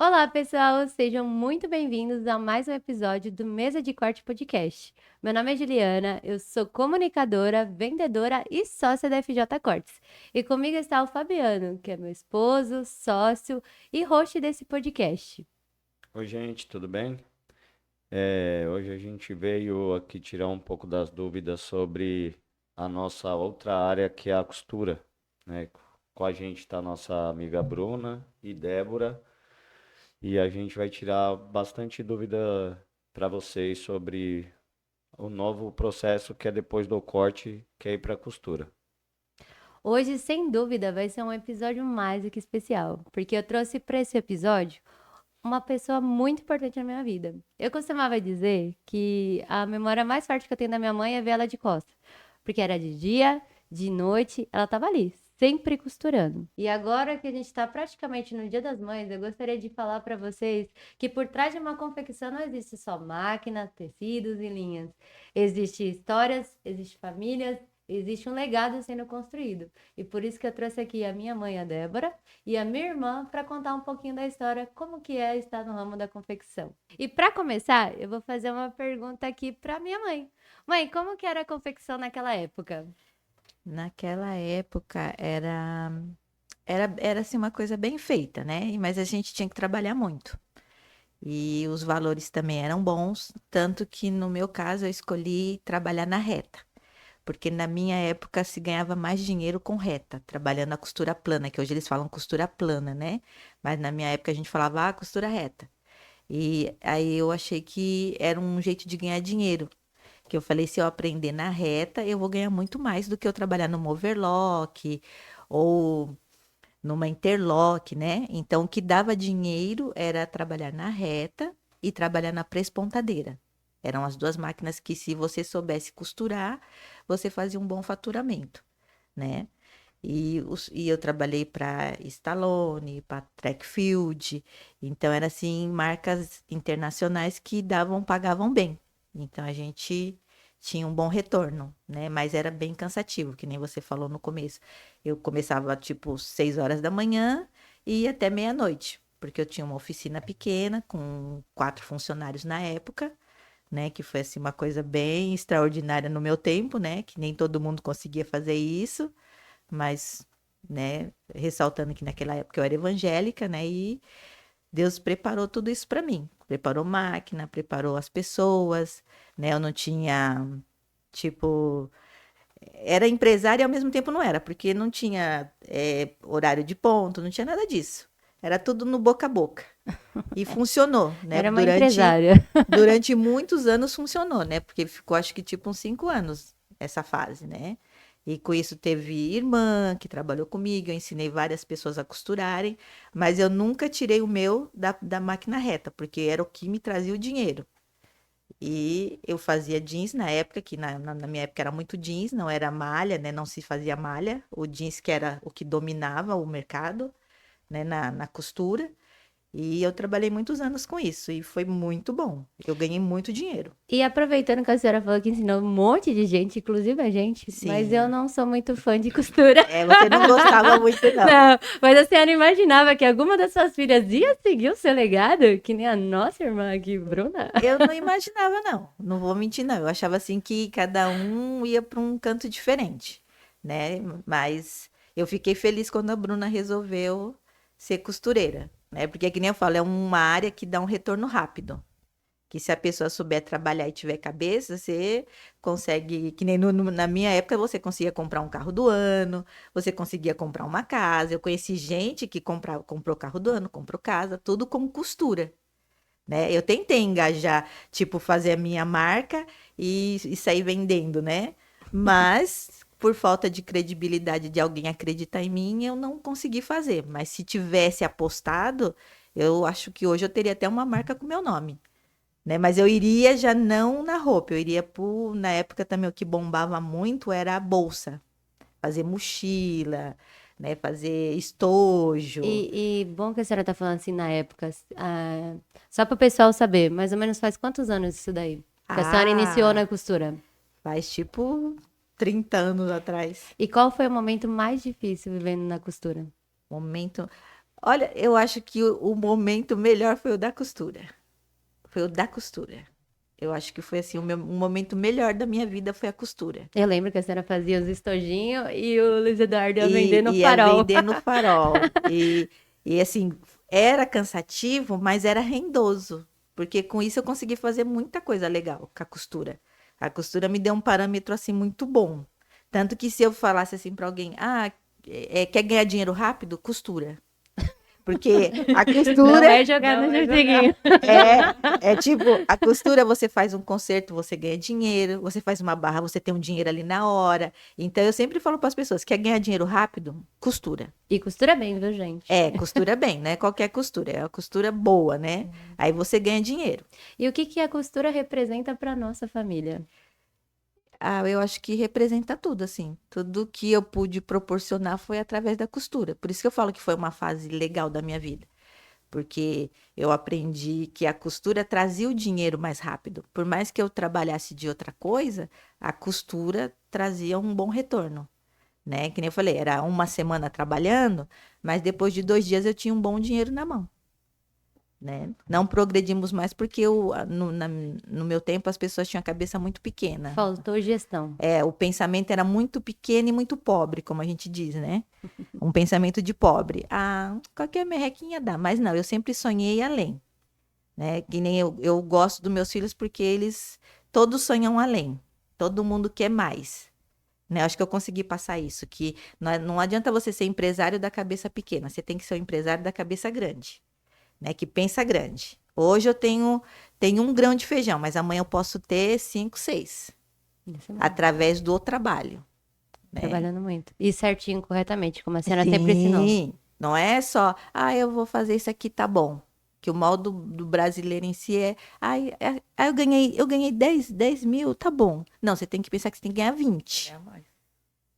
Olá, pessoal! Sejam muito bem-vindos a mais um episódio do Mesa de Corte Podcast. Meu nome é Juliana, eu sou comunicadora, vendedora e sócia da FJ Cortes. E comigo está o Fabiano, que é meu esposo, sócio e host desse podcast. Oi, gente, tudo bem? Hoje a gente veio aqui tirar um pouco das dúvidas sobre a nossa outra área, que é a costura, né? Com a gente está a nossa amiga Bruna e Débora, e a gente vai tirar bastante dúvida para vocês sobre o novo processo que é depois do corte, que é ir para a costura. Hoje, sem dúvida, vai ser um episódio mais do que especial, porque eu trouxe para esse episódio uma pessoa muito importante na minha vida. Eu costumava dizer que a memória mais forte que eu tenho da minha mãe é ver ela de costas, porque era de dia, de noite, ela estava ali, sempre costurando. E agora que a gente está praticamente no Dia das Mães, eu gostaria de falar para vocês que por trás de uma confecção não existe só máquina, tecidos e linhas. Existem histórias, existem famílias, existe um legado sendo construído. E por isso que eu trouxe aqui a minha mãe, a Débora, e a minha irmã para contar um pouquinho da história, como que é estar no ramo da confecção. E para começar, eu vou fazer uma pergunta aqui para minha mãe. Mãe, como que era a confecção naquela época? Naquela época era assim uma coisa bem feita, né? Mas a gente tinha que trabalhar muito. E os valores também eram bons, tanto que no meu caso eu escolhi trabalhar na reta, porque na minha época se ganhava mais dinheiro com reta, trabalhando a costura plana, que hoje eles falam costura plana, né? Mas na minha época a gente falava costura reta. E aí eu achei que era um jeito de ganhar dinheiro. Que eu falei, se eu aprender na reta, eu vou ganhar muito mais do que eu trabalhar numa overlock ou numa interlock, né? Então, o que dava dinheiro era trabalhar na reta e trabalhar na prespontadeira. Eram as duas máquinas que, se você soubesse costurar, você fazia um bom faturamento, né? E eu trabalhei para Stallone, para Trackfield, então era assim marcas internacionais que pagavam bem. Então a gente tinha um bom retorno, né? Mas era bem cansativo, que nem você falou no começo. Eu começava tipo 6 horas da manhã e ia até meia-noite, porque eu tinha uma oficina pequena com 4 funcionários na época, né? Que foi assim uma coisa bem extraordinária no meu tempo, né? Que nem todo mundo conseguia fazer isso, mas, né, ressaltando que naquela época eu era evangélica, né, e Deus preparou tudo isso para mim. Preparou máquina, preparou as pessoas, né? Eu não tinha, tipo, era empresária e ao mesmo tempo não era, porque não tinha horário de ponto, não tinha nada disso. Era tudo no boca a boca. E funcionou, né? Era uma empresária. Durante muitos anos funcionou, né? Porque ficou, acho que, tipo, uns 5 anos essa fase, né? E com isso teve irmã que trabalhou comigo, eu ensinei várias pessoas a costurarem, mas eu nunca tirei o meu da máquina reta, porque era o que me trazia o dinheiro. E eu fazia jeans na época, que na minha época era muito jeans, não era malha, né? Não se fazia malha, o jeans que era o que dominava o mercado, né? Na costura. E eu trabalhei muitos anos com isso e foi muito bom. Eu ganhei muito dinheiro. E aproveitando que a senhora falou que ensinou um monte de gente, inclusive a gente, mas eu Sim. não sou muito fã de costura. Você não gostava muito, não. Não, mas a senhora imaginava que alguma das suas filhas ia seguir o seu legado? Que nem a nossa irmã aqui, Bruna? Eu não imaginava, não. Não vou mentir, não. Eu achava assim que cada um ia para um canto diferente, né? Mas eu fiquei feliz quando a Bruna resolveu ser costureira, né? Porque, que nem eu falo, é uma área que dá um retorno rápido. Que se a pessoa souber trabalhar e tiver cabeça, você consegue, que nem na minha época, você conseguia comprar um carro do ano, você conseguia comprar uma casa. Eu conheci gente que comprou carro do ano, comprou casa, tudo com costura, né? Eu tentei engajar, tipo, fazer a minha marca e sair vendendo, né? Mas por falta de credibilidade de alguém acreditar em mim, eu não consegui fazer. Mas se tivesse apostado, eu acho que hoje eu teria até uma marca com meu nome, né? Mas eu iria já não na roupa, eu iria na época também o que bombava muito era a bolsa, fazer mochila, né? Fazer estojo. E bom que a senhora tá falando assim na época. Só para o pessoal saber, mais ou menos faz quantos anos isso daí? Que a senhora iniciou Ah, na costura. faz tipo 30 anos atrás. E qual foi o momento mais difícil vivendo na costura? Momento. Olha, eu acho que o momento melhor foi o da costura. Foi o da costura. Eu acho que foi assim, o momento melhor da minha vida foi a costura. Eu lembro que a senhora fazia os estojinhos e o Luiz Eduardo ia vender no E ia farol. vender no farol. E assim, era cansativo, mas era rendoso. Porque com isso eu consegui fazer muita coisa legal com a costura. A costura me deu um parâmetro assim muito bom. Tanto que se eu falasse assim para alguém, quer ganhar dinheiro rápido? Costura. Porque a Não costura é jogar Não no vai joguinho. é tipo, a costura você faz um concerto, você ganha dinheiro, você faz uma barra, você tem um dinheiro ali na hora. Então eu sempre falo para as pessoas, quer ganhar dinheiro rápido? Costura. E costura bem, viu, gente? Costura bem, né? Qualquer costura, é a costura boa, né? Aí você ganha dinheiro. E o que que a costura representa para nossa família? Eu acho que representa tudo, assim. Tudo que eu pude proporcionar foi através da costura. Por isso que eu falo que foi uma fase legal da minha vida. Porque eu aprendi que a costura trazia o dinheiro mais rápido. Por mais que eu trabalhasse de outra coisa, a costura trazia um bom retorno, né? Que nem eu falei, era uma semana trabalhando, mas depois de 2 dias eu tinha um bom dinheiro na mão, né? Não progredimos mais porque no meu tempo as pessoas tinham a cabeça muito pequena. Faltou gestão. O pensamento era muito pequeno e muito pobre, como a gente diz, né? Um pensamento de pobre. Qualquer merrequinha dá. Mas não, eu sempre sonhei além, né? Que nem eu gosto dos meus filhos porque eles todos sonham além. Todo mundo quer mais, né? Acho que eu consegui passar isso, que não adianta você ser empresário da cabeça pequena, você tem que ser um empresário da cabeça grande, né? Que pensa grande. Hoje eu tenho 1 grão de feijão, mas amanhã eu posso ter 5, 6, Isso mesmo. através do trabalho, né? Trabalhando muito. E certinho, corretamente, como a senhora sempre ensinou. Sim, não é só, eu vou fazer isso aqui, tá bom. Que o mal do brasileiro em si eu ganhei 10 mil, tá bom. Não, você tem que pensar que você tem que ganhar 20. É mais.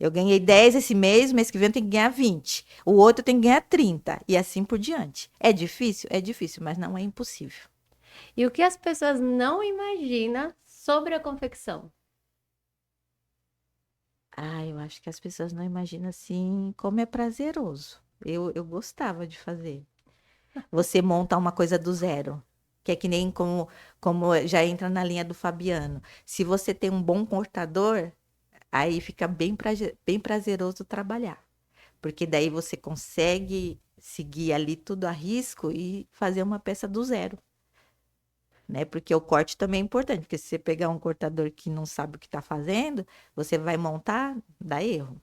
Eu ganhei 10 esse mês que vem eu tenho que ganhar 20. O outro tem que ganhar 30. E assim por diante. É difícil? É difícil, mas não é impossível. E o que as pessoas não imaginam sobre a confecção? Eu acho que as pessoas não imaginam assim como é prazeroso. Eu gostava de fazer. Você monta uma coisa do zero. Que é que nem como já entra na linha do Fabiano. Se você tem um bom cortador, aí fica bem prazeroso trabalhar. Porque daí você consegue seguir ali tudo a risco e fazer uma peça do zero, né? Porque o corte também é importante, porque se você pegar um cortador que não sabe o que está fazendo, você vai montar, dá erro,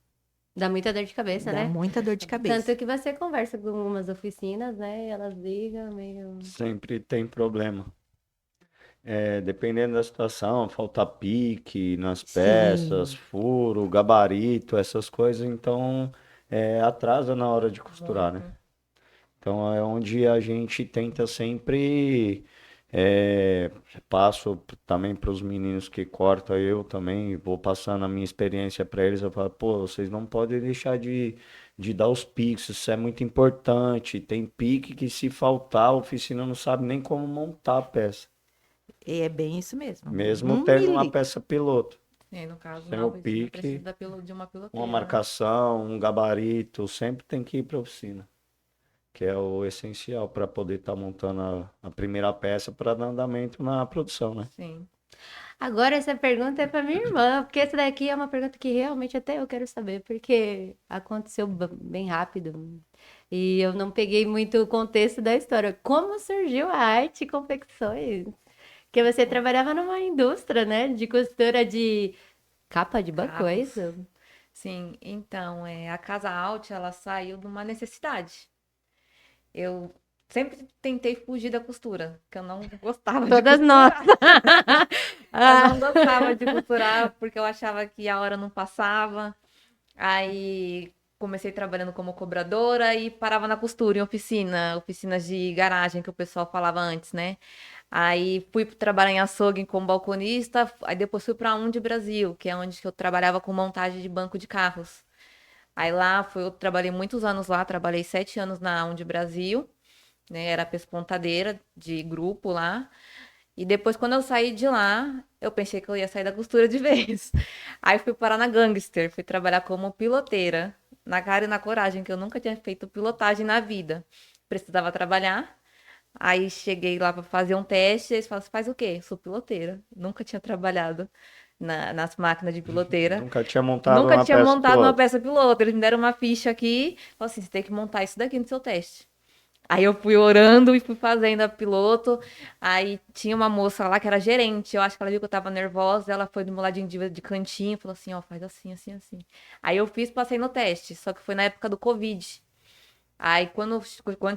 Dá muita dor de cabeça, dá né? muita dor de cabeça. Tanto que você conversa com umas oficinas, né? E elas ligam meio. Sempre tem problema. Dependendo da situação, falta pique nas peças, Sim, furo, gabarito, essas coisas, então atrasa na hora de costurar, né? Muito. Então é onde a gente tenta sempre, é, passo também para os meninos que cortam, eu também vou passando a minha experiência para eles, eu falo, pô, vocês não podem deixar de dar os piques, isso é muito importante, tem pique que se faltar, a oficina não sabe nem como montar a peça, e é bem isso mesmo. mesmo Um tendo uma milímetro. peça piloto, E aí, no caso, sem na o oficina pique, precisa de uma uma piloteira, né? marcação, um gabarito, sempre tem que ir para a oficina. Que é o essencial para poder estar montando a primeira peça para dar andamento na produção, né? Sim. Agora essa pergunta é pra minha irmã, porque essa daqui é uma pergunta que realmente até eu quero saber, porque aconteceu bem rápido e eu não peguei muito o contexto da história. Como surgiu a arte e confecções? Que você trabalhava numa indústria, né, de costura de capa de banco, é Cabos. isso? Sim, então, a Casa Alt, ela saiu de uma necessidade. Eu sempre tentei fugir da costura, que eu não gostava de Todas costurar. nós. Eu não gostava de costurar porque eu achava que a hora não passava. Aí comecei trabalhando como cobradora e parava na costura em oficinas de garagem que o pessoal falava antes, né? Aí fui trabalhar em açougue como balconista, aí depois fui para a Undi Brasil, que é onde que eu trabalhava com montagem de banco de carros. Aí eu trabalhei muitos anos lá, trabalhei 7 anos na Undi Brasil, né? Era pespontadeira de grupo lá. E depois, quando eu saí de lá, eu pensei que eu ia sair da costura de vez. Aí fui parar na Gangster, fui trabalhar como piloteira. na cara e na coragem, que eu nunca tinha feito pilotagem na vida. Precisava trabalhar. Aí cheguei lá para fazer um teste, eles falaram, você faz o quê? Eu sou piloteira. Nunca tinha trabalhado nas máquinas de piloteira. Nunca tinha montado Nunca uma tinha peça montado uma piloto. peça piloto. Eles me deram uma ficha aqui, falaram assim, você tem que montar isso daqui no seu teste. Aí eu fui orando e fui fazendo a piloto. Aí tinha uma moça lá que era gerente. Eu acho que ela viu que eu tava nervosa. Ela foi do meu ladinho de cantinho. Falou assim, ó, faz assim, assim, assim. Aí eu fiz, passei no teste. Só que foi na época do Covid. Aí quando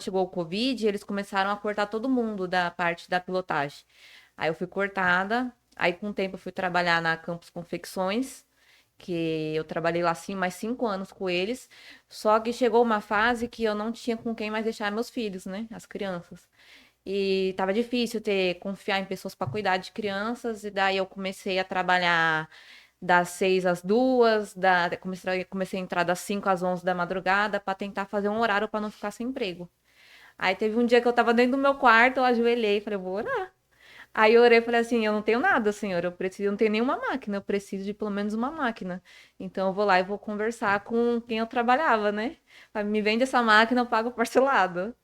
chegou o Covid, eles começaram a cortar todo mundo da parte da pilotagem. Aí eu fui cortada. Aí com o tempo eu fui trabalhar na Campos Confecções, que eu trabalhei lá assim mais 5 anos com eles. Só que chegou uma fase que eu não tinha com quem mais deixar meus filhos, né? As crianças. E tava difícil confiar em pessoas para cuidar de crianças. E daí eu comecei a trabalhar das 6 às 2, comecei a entrar das 5 às 11 da madrugada para tentar fazer um horário para não ficar sem emprego. Aí teve um dia que eu tava dentro do meu quarto, eu ajoelhei e falei, eu vou orar. Aí eu orei e falei assim, eu não tenho nada, senhor, eu não tenho nenhuma máquina, eu preciso de pelo menos uma máquina. Então eu vou lá e vou conversar com quem eu trabalhava, né? Me vende essa máquina, eu pago parcelado.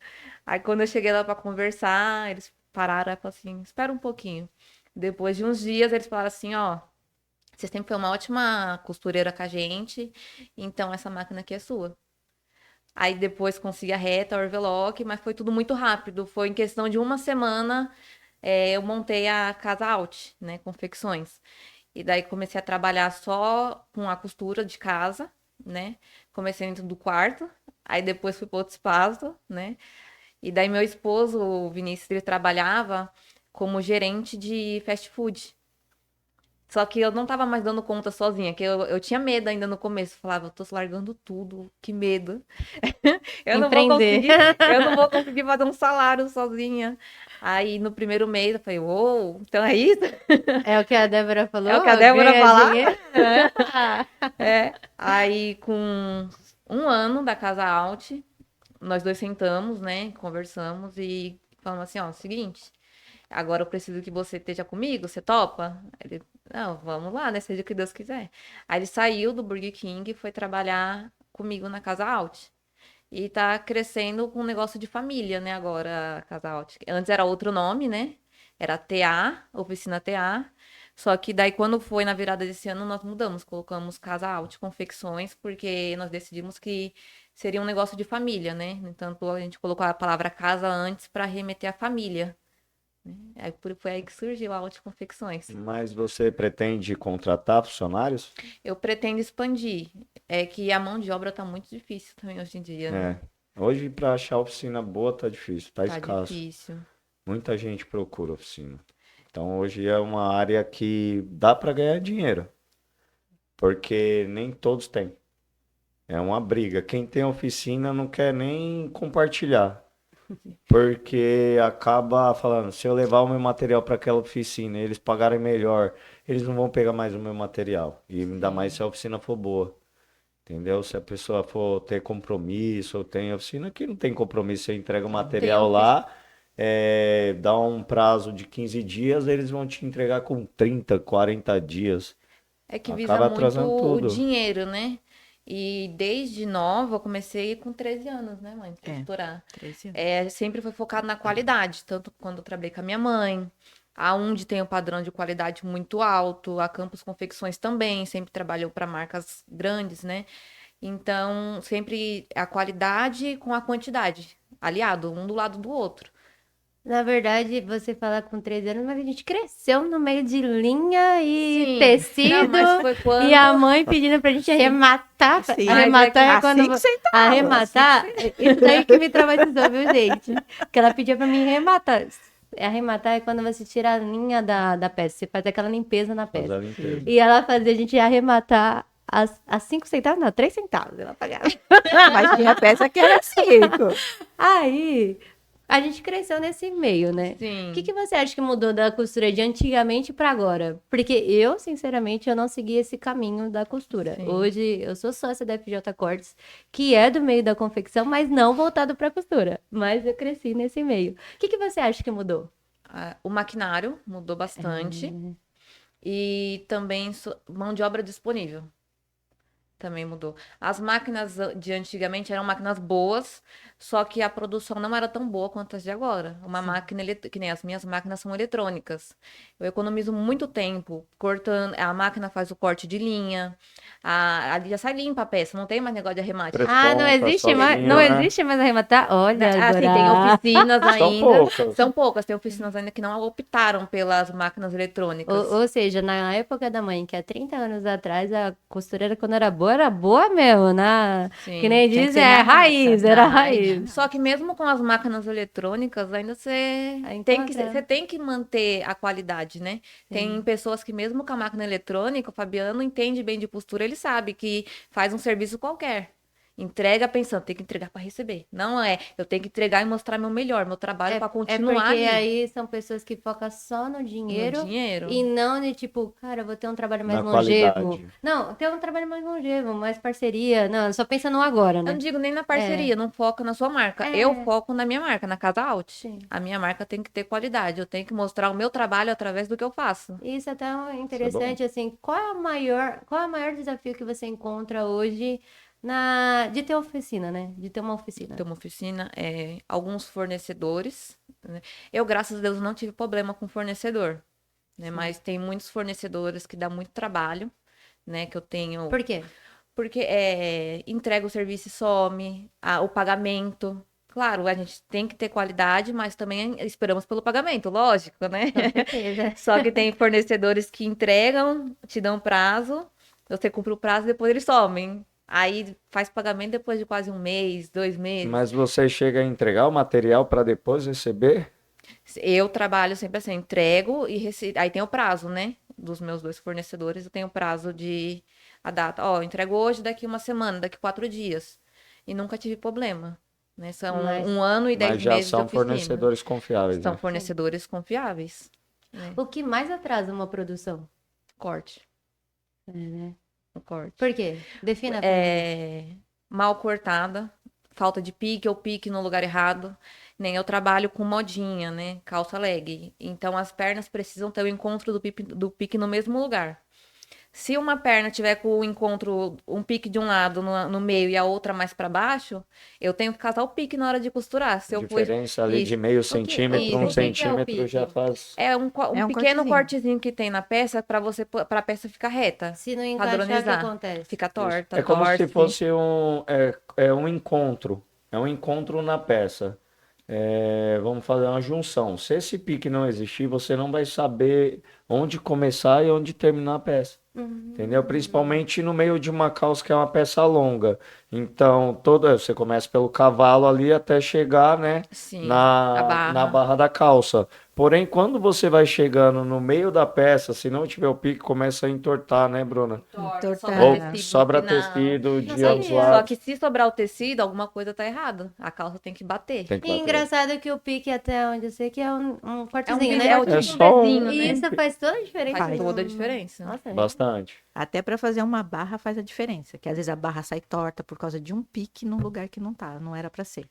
Aí quando eu cheguei lá para conversar, eles pararam e falaram assim, espera um pouquinho. Depois de uns dias, eles falaram assim, ó, você sempre foi uma ótima costureira com a gente, então essa máquina aqui é sua. Aí depois consegui a reta, a overlock, mas foi tudo muito rápido. Foi em questão de uma semana, eu montei a Casa Alt, né, confecções. E daí comecei a trabalhar só com a costura de casa, né? Comecei dentro do quarto, aí depois fui para outro espaço, né? E daí meu esposo, o Vinícius, ele trabalhava como gerente de fast food. Só que eu não tava mais dando conta sozinha, que eu tinha medo ainda no começo. Eu falava, eu tô largando tudo, que medo. Eu não vou Empreender. conseguir, eu não vou conseguir fazer um salário sozinha. Aí no primeiro mês eu falei, uou, então é isso? É o que a Débora falou? É o que a Débora ganha falava? dinheiro. É. Aí com um ano da Casa Alt, nós dois sentamos, né? Conversamos e falamos assim, ó, seguinte, agora eu preciso que você esteja comigo, você topa? Ele, não, vamos lá, né? Seja o que Deus quiser. Aí ele saiu do Burger King e foi trabalhar comigo na Casa Alt. E tá crescendo com um negócio de família, né? Agora, a Casa Alt. Antes era outro nome, né? Era TA, Oficina TA. Só que daí, quando foi na virada desse ano, nós mudamos. Colocamos Casa Alt Confecções, porque nós decidimos que seria um negócio de família, né? Então, a gente colocou a palavra casa antes para remeter à família. Aí foi aí que surgiu a Alt Confecções. Mas você pretende contratar funcionários? Eu pretendo expandir. É que a mão de obra tá muito difícil também hoje em dia, né? É. Hoje, para achar oficina boa, tá difícil, tá Tá escasso. difícil. Muita gente procura oficina. Então, hoje é uma área que dá para ganhar dinheiro, porque nem todos têm. É uma briga. Quem tem oficina não quer nem compartilhar, porque acaba falando, se eu levar o meu material para aquela oficina, e eles pagarem melhor, eles não vão pegar mais o meu material. E ainda mais se a oficina for boa. Entendeu? Se a pessoa for ter compromisso, ou tem oficina que não tem compromisso, você entrega o material lá, dá um prazo de 15 dias, eles vão te entregar com 30, 40 dias. É que visa Acaba muito atrasando o tudo. dinheiro, né? E desde nova, eu comecei com 13 anos, né, mãe? Costurar. 13 anos. Sempre foi focado na qualidade, tanto quando eu trabalhei com a minha mãe. A Undi tem um padrão de qualidade muito alto, a Campos Confecções também, sempre trabalhou para marcas grandes, né? Então, sempre a qualidade com a quantidade, aliado, um do lado do outro. Na verdade, você fala com 13 anos, mas a gente cresceu no meio de linha e Sim. tecido. Não, mas foi quando... E a mãe pedindo pra gente arrematar. Sim. Arrematar Mas é é quando... 5 centavos, Arrematar, isso daí que me traumatizou, viu, gente? Que ela pedia pra mim arrematar. Arrematar é quando você tira a linha da peça. Você faz aquela limpeza na Fazer peça. a limpeza. E ela fazia a gente arrematar as 5 centavos, não, 3 centavos ela pagava. Mas tinha peça que era 5. Aí, a gente cresceu nesse meio, né? Sim. O que você acha que mudou da costura de antigamente para agora? Porque eu, sinceramente, eu não segui esse caminho da costura. Sim. Hoje, eu sou sócia da FJ Cortes, que é do meio da confecção, mas não voltado para costura. Mas eu cresci nesse meio. O que você acha que mudou? O maquinário mudou bastante. E também mão de obra disponível. Também mudou. As máquinas de antigamente eram máquinas boas, só que a produção não era tão boa quanto as de agora. Uma máquina, que nem as minhas máquinas são eletrônicas. Eu economizo muito tempo cortando. A máquina faz o corte de linha, ali já sai limpa a peça, não tem mais negócio de arremate. Três Ah, pontas não sozinho, né? existe mais arrematar? Olha, Assim, agora. tem oficinas São ainda. poucas. São poucas, tem oficinas ainda que não optaram pelas máquinas eletrônicas. Ou seja, na época da mãe, que há 30 anos atrás, a costureira, quando era boa mesmo, né? Sim. Que nem Tinha que diz, ser é na raiz, raça, era na raiz. Só que mesmo com as máquinas eletrônicas, ainda você tem que manter a qualidade, né? Tem pessoas que mesmo com a máquina eletrônica, o Fabiano entende bem de costura, ele sabe que faz um serviço qualquer. Entrega pensando, tem que entregar para receber. Não é, eu tenho que entregar e mostrar meu melhor, meu trabalho para É continuar porque ali aí são pessoas que focam só no no dinheiro dinheiro. e não de tipo, cara, eu vou ter um trabalho mais Na longevo. qualidade. Não, ter um trabalho mais longevo, mais parceria. Não, só pensa no agora, Eu não né? digo nem na parceria, não foca na sua marca. É. Eu foco na minha marca, na Casa Out. Sim. A minha marca tem que ter qualidade. Eu tenho que mostrar o meu trabalho através do que eu faço. Isso é tão interessante, assim, qual é o maior desafio que você encontra hoje de ter oficina, né? De ter uma oficina. Ter uma oficina, alguns fornecedores, né? Eu, graças a Deus, não tive problema com fornecedor, né? Mas tem muitos fornecedores que dá muito trabalho, né? Que eu tenho. Por quê? Porque entrega o serviço e some, o pagamento. Claro, a gente tem que ter qualidade, mas também esperamos pelo pagamento, lógico, né? Com certeza. Só que tem fornecedores que entregam, te dão prazo, você cumpre o prazo e depois eles somem. Aí faz pagamento depois de quase um mês, 2 meses. Mas você chega a entregar o material para depois receber? Eu trabalho sempre assim, entrego e recebo. Aí tem o prazo, né? Dos meus 2 fornecedores, eu tenho o prazo de a data. Ó, eu entrego hoje, daqui uma semana, daqui 4 dias. E nunca tive problema. Né? São Mas- 1 ano e 10 Mas já meses de são oficina. fornecedores confiáveis, São né? fornecedores confiáveis. Né? O que mais atrasa uma produção? Corte. É, né? O corte. Por quê? Defina pra mim. Mal cortada, falta de pique ou pique no lugar errado. Nem eu trabalho com modinha, né? Calça leg. Então as pernas precisam ter o encontro do pique no mesmo lugar. Se uma perna tiver com o encontro, um pique de um lado no meio e a outra mais para baixo, eu tenho que casar o pique na hora de costurar. Se eu for Diferença ali de isso, meio centímetro, isso, um o que que é o centímetro já pique? faz. é um É um pequeno cortezinho. cortezinho que tem na peça para a peça ficar reta, Se não encaixar, o que padronizar. acontece? Fica torta, É como se torce. fosse um encontro. É um encontro na peça. Vamos fazer uma junção. Se esse pique não existir, você não vai saber onde começar e onde terminar a peça. Entendeu? Principalmente no meio de uma calça que é uma peça longa. Então, você começa pelo cavalo ali até chegar, né, Sim, na, a barra. na barra da calça. Porém, quando você vai chegando no meio da peça, se não tiver o pique, começa a entortar, né, Bruna? Entortar. Ou sobra tecido de sabia. ambos Só lados. que se sobrar o tecido, alguma coisa tá errada. A calça tem que bater. Tem que E bater. engraçado que o pique até onde eu sei que é um cortezinho, É um né? é o É tipo só um- pezinho, né? E isso faz toda a diferença. Faz toda a diferença. Nossa, Bastante. Até para fazer uma barra faz a diferença, que às vezes a barra sai torta por causa de um pique num lugar que não tá, não era para ser.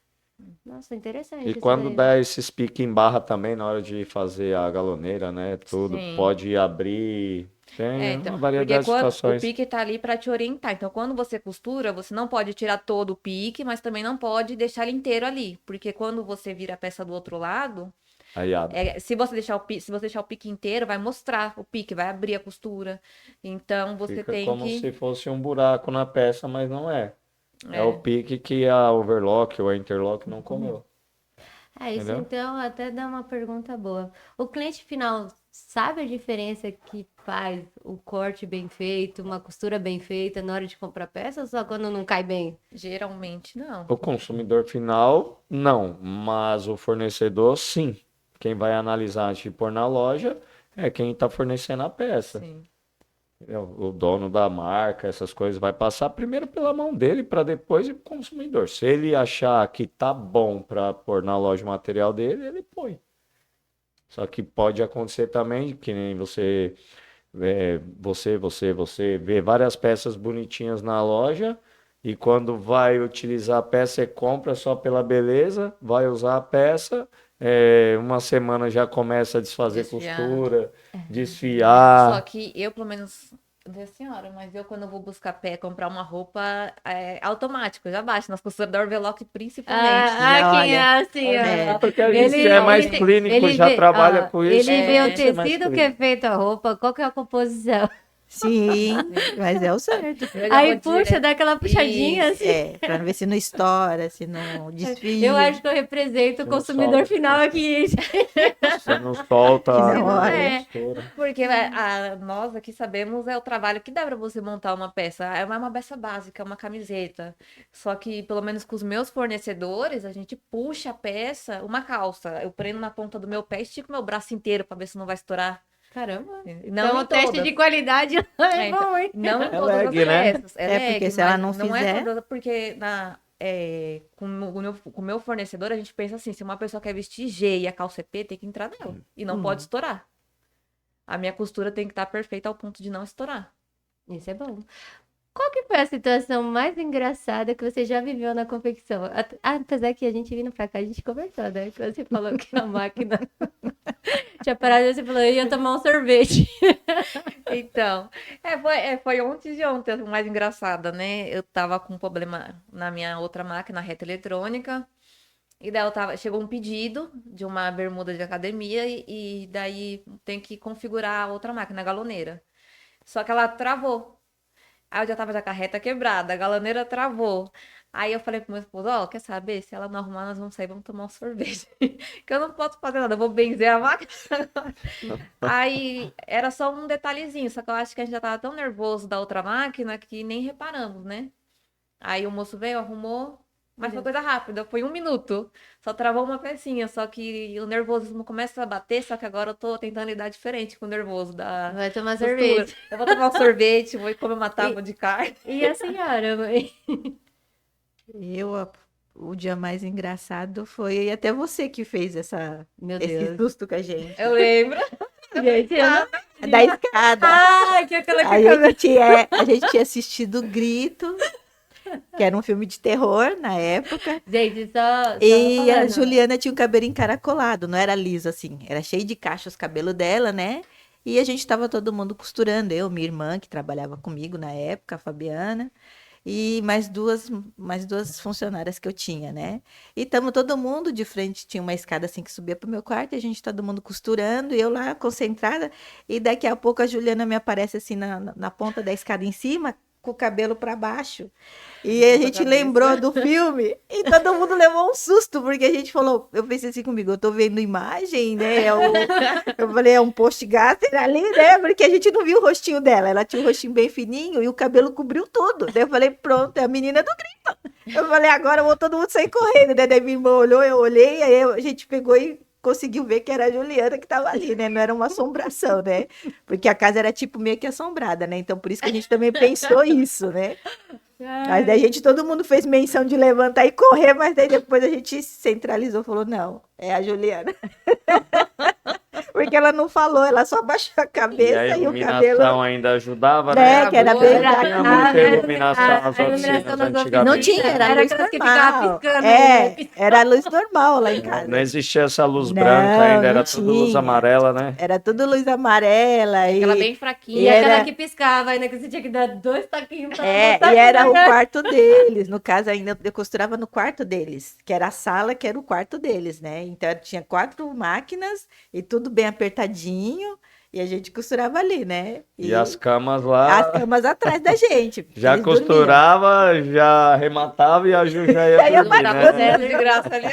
nossa, interessante E isso quando daí. dá esses piques em barra também, na hora de fazer a galoneira, né? Tudo Sim. pode abrir. Tem Então, uma porque variedade de quando o situações. pique tá ali para te orientar. Então, quando você costura, você não pode tirar todo o pique, mas também não pode deixar ele inteiro ali, porque quando você vira a peça do outro lado, Aí abre. se você deixar o pique inteiro, vai mostrar o pique, vai abrir a costura. Então, você Fica tem como que se fosse um buraco na peça, mas não é. É o é, pique que a overlock ou a interlock não comeu. Isso Entendeu? então até dá uma pergunta boa. O cliente final sabe a diferença que faz o corte bem feito, uma costura bem feita na hora de comprar peça ou só quando não cai bem? geralmente não. O consumidor final, não. Mas o fornecedor, sim. Quem vai analisar antes de pôr na loja é quem está fornecendo a peça. Sim. O dono da marca, essas coisas, vai passar primeiro pela mão dele para depois ir pro consumidor. Se ele achar que tá bom para pôr na loja o material dele, ele põe. Só que pode acontecer também que nem você vê várias peças bonitinhas na loja e quando vai utilizar a peça, você compra só pela beleza, vai usar a peça, uma semana já começa a desfazer Desfiar. costura, Só desfiar. que eu, pelo menos, Minha senhora, mas eu quando eu vou buscar pé, comprar uma roupa, é automático, eu já baixo nas costuras da Orveloc principalmente. Quem é olha, assim, ó. é, Porque a Ele, gente é mais ele, clínico, ele já vê, trabalha ó, com isso. ele vê a o gente é mais tecido que clínico. é feito a roupa, qual que é a composição. sim, mas é o certo. Eu já Aí vou puxa, direto. dá aquela puxadinha Isso. assim. Pra ver se não estoura, se não Eu desfia, acho que eu represento o Você não consumidor solta. final aqui. Você não solta Que a não olha. costura. Porque nós aqui sabemos é o trabalho que dá para você montar uma peça. É uma peça básica, uma camiseta. Só que, pelo menos com os meus fornecedores, a gente puxa a peça, uma calça. Eu prendo na ponta do meu pé e estico meu braço inteiro para ver se não vai estourar. Caramba. Não Então em o teste todas. de qualidade é Então, bom, hein? não em É todas as leg, né? peças. É É, porque leg, se ela mas não não é fizer- todas, porque com o meu fornecedor, a gente pensa assim, se uma pessoa quer vestir G e a calça é P, tem que entrar nela. E não pode estourar. A minha costura tem que estar perfeita ao ponto de não estourar. Isso é bom. Qual que foi a situação mais engraçada que você já viveu na confecção? Apesar que a gente vindo pra cá, a gente conversou, né? Quando você falou que a máquina tinha parado, você falou, eu ia tomar um sorvete. Então, foi ontem de ontem, o mais engraçada, né? Eu tava com um problema na minha outra máquina, na reta eletrônica. E daí chegou um pedido de uma bermuda de academia e daí tem que configurar a outra máquina, a galoneira. Só que ela travou. Aí eu já tava com a reta quebrada, a galoneira travou. Aí eu falei pro meu esposo, ó, quer saber? Se ela não arrumar, nós vamos sair, vamos tomar um sorvete. Que eu não posso fazer nada, eu vou benzer a máquina. Aí era só um detalhezinho, só que eu acho que a gente já tava tão nervoso da outra máquina que nem reparamos, né? Aí o moço veio, arrumou, mas foi coisa rápida, foi 1 minuto. Só travou uma pecinha, só que o nervosismo começa a bater, só que agora eu tô tentando lidar diferente com o nervoso da Vai tomar costura. sorvete. Eu vou tomar um sorvete, vou comer uma tábua de carne. E a senhora, mãe? o dia mais engraçado foi até você que fez Meu esse Deus. susto com a gente. Eu lembro. Gente, eu não... Da escada. Ah, que aquela que A gente tinha assistido Grito, que era um filme de terror na época. Gente, só E a falando. Juliana tinha o cabelo encaracolado, não era liso assim, era cheio de cacho os cabelos dela, né? E a gente tava todo mundo costurando, eu, minha irmã, que trabalhava comigo na época, a Fabiana, e mais duas funcionárias que eu tinha, né? E estamos todo mundo de frente, tinha uma escada assim que subia pro meu quarto, e a gente todo mundo costurando, e eu lá concentrada, e daqui a pouco a Juliana me aparece assim na ponta da escada em cima, com o cabelo para baixo. E a gente lembrou do filme e todo mundo levou um susto, porque a gente falou, eu pensei assim comigo, eu tô vendo imagem, né? Eu falei, é um post-gaster ali, né? Porque a gente não viu o rostinho dela. Ela tinha um rostinho bem fininho e o cabelo cobriu tudo. Daí eu falei, pronto, é a menina do Grito. Eu falei, agora vou todo mundo sair correndo, né? Daí minha irmã olhou, eu olhei, aí a gente pegou e conseguiu ver que era a Juliana que estava ali, né? Não era uma assombração, né? Porque a casa era tipo meio que assombrada, né? Então por isso que a gente também pensou isso, né? Mas daí todo mundo fez menção de levantar e correr, mas daí depois a gente centralizou, falou, não, é a Juliana. Porque ela não falou, ela só abaixou a E a cabeça e, o cabelo... iluminação ainda ajudava, Né, né? que era Porque bem não tinha muita iluminação nas a iluminação oficinas das antigamente. Não tinha, era Era luz aquelas que normal. ficavam piscando, É, né? era luz normal lá em casa. Não existia essa luz Não, branca ainda, era não tudo luz tinha. amarela, né? Era tudo luz amarela Aquela e... bem E fraquinha. era- aquela que piscava, ainda que você tinha que dar 2 taquinhos pra botar E era pra o cá. quarto deles. No caso, ainda eu costurava no quarto deles, que era a sala, que era o quarto deles, né? Então tinha 4 máquinas e tudo bem apertadinho, e a gente costurava ali, né? E as camas lá, as camas atrás da gente. porque já eles dormiam. costurava, já arrematava e a Ju já ia Já ia dormir, pra né? Zero de graça ali.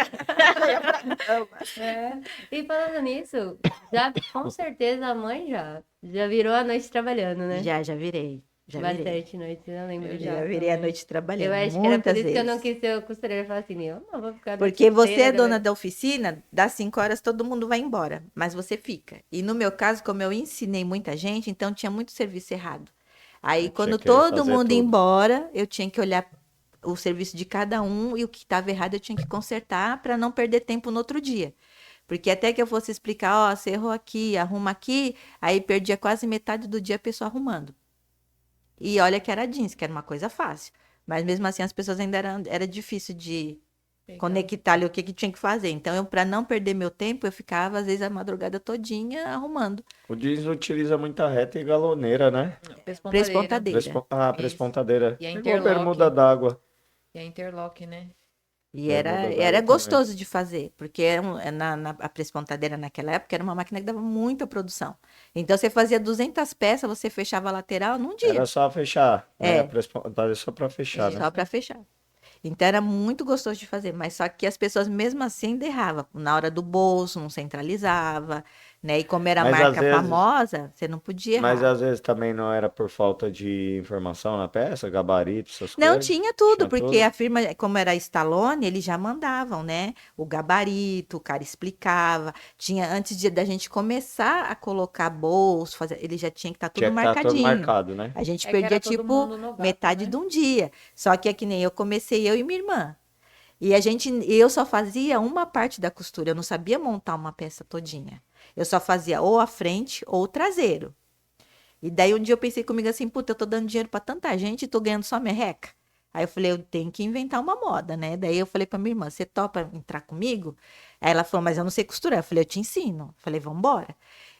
É. E falando nisso, já com certeza a mãe já virou a noite trabalhando, né? Já virei. Já virei. Bastante noite, eu lembro Eu já. já virei a também. noite trabalhando. Eu acho que era por muitas isso que eu não vezes. quis ser costureira. Eu falei assim, eu não vou ficar a noite Porque você inteira é dona trabalhando. da oficina, das 5 horas todo mundo vai embora, mas você fica. E no meu caso, como eu ensinei muita gente, então tinha muito serviço errado. Aí, Tinha quando que todo fazer mundo ia tudo. embora, eu tinha que olhar o serviço de cada um e o que estava errado eu tinha que consertar para não perder tempo no outro dia. Porque até que eu fosse explicar, ó, você errou aqui, arruma aqui, aí perdia quase metade do dia a pessoa arrumando. E olha que era jeans, que era uma coisa fácil. Mas mesmo assim as pessoas ainda era difícil de Legal. conectar ali o que tinha que fazer. Então, eu, para não perder meu tempo, eu ficava, às vezes, a madrugada todinha arrumando. O jeans utiliza muita reta e galoneira, né? Prespontadeira. Prespontadeira. E a Igual interlock. bermuda d'água. E a interlock, né? E Bermuda era d'água também. gostoso de fazer, porque a prespontadeira naquela época era uma máquina que dava muita produção. Então, você fazia 200 peças, você fechava a lateral num dia. Era só fechar, né? É. A prespontadeira só pra fechar, né? Só para fechar. Então era muito gostoso de fazer, mas só que as pessoas mesmo assim derravam. Na hora do bolso, não centralizava, né? E como era Mas, às marca vezes- famosa, você não podia Mas errar. às vezes também não era por falta de informação na peça, gabarito, essas Não, coisas. tinha tudo, Tinha porque tudo? a firma, como era Stallone, eles já mandavam, né? O gabarito, o cara explicava. Tinha, da gente começar a colocar bolso, fazer, ele já tinha que estar tudo Tinha que estar todo marcadinho. marcado, né? A gente É que perdia, era todo tipo, mundo novato, metade né? de um dia. Só que é que nem eu comecei, eu e minha irmã. E eu só fazia uma parte da costura, eu não sabia montar uma peça todinha. Eu só fazia ou a frente ou o traseiro. E daí um dia eu pensei comigo assim, puta, eu tô dando dinheiro pra tanta gente e tô ganhando só merreca. Aí eu falei, eu tenho que inventar uma moda, né? Daí eu falei pra minha irmã, você topa entrar comigo? Aí ela falou, mas eu não sei costurar. Eu falei, eu te ensino. Eu falei, vambora.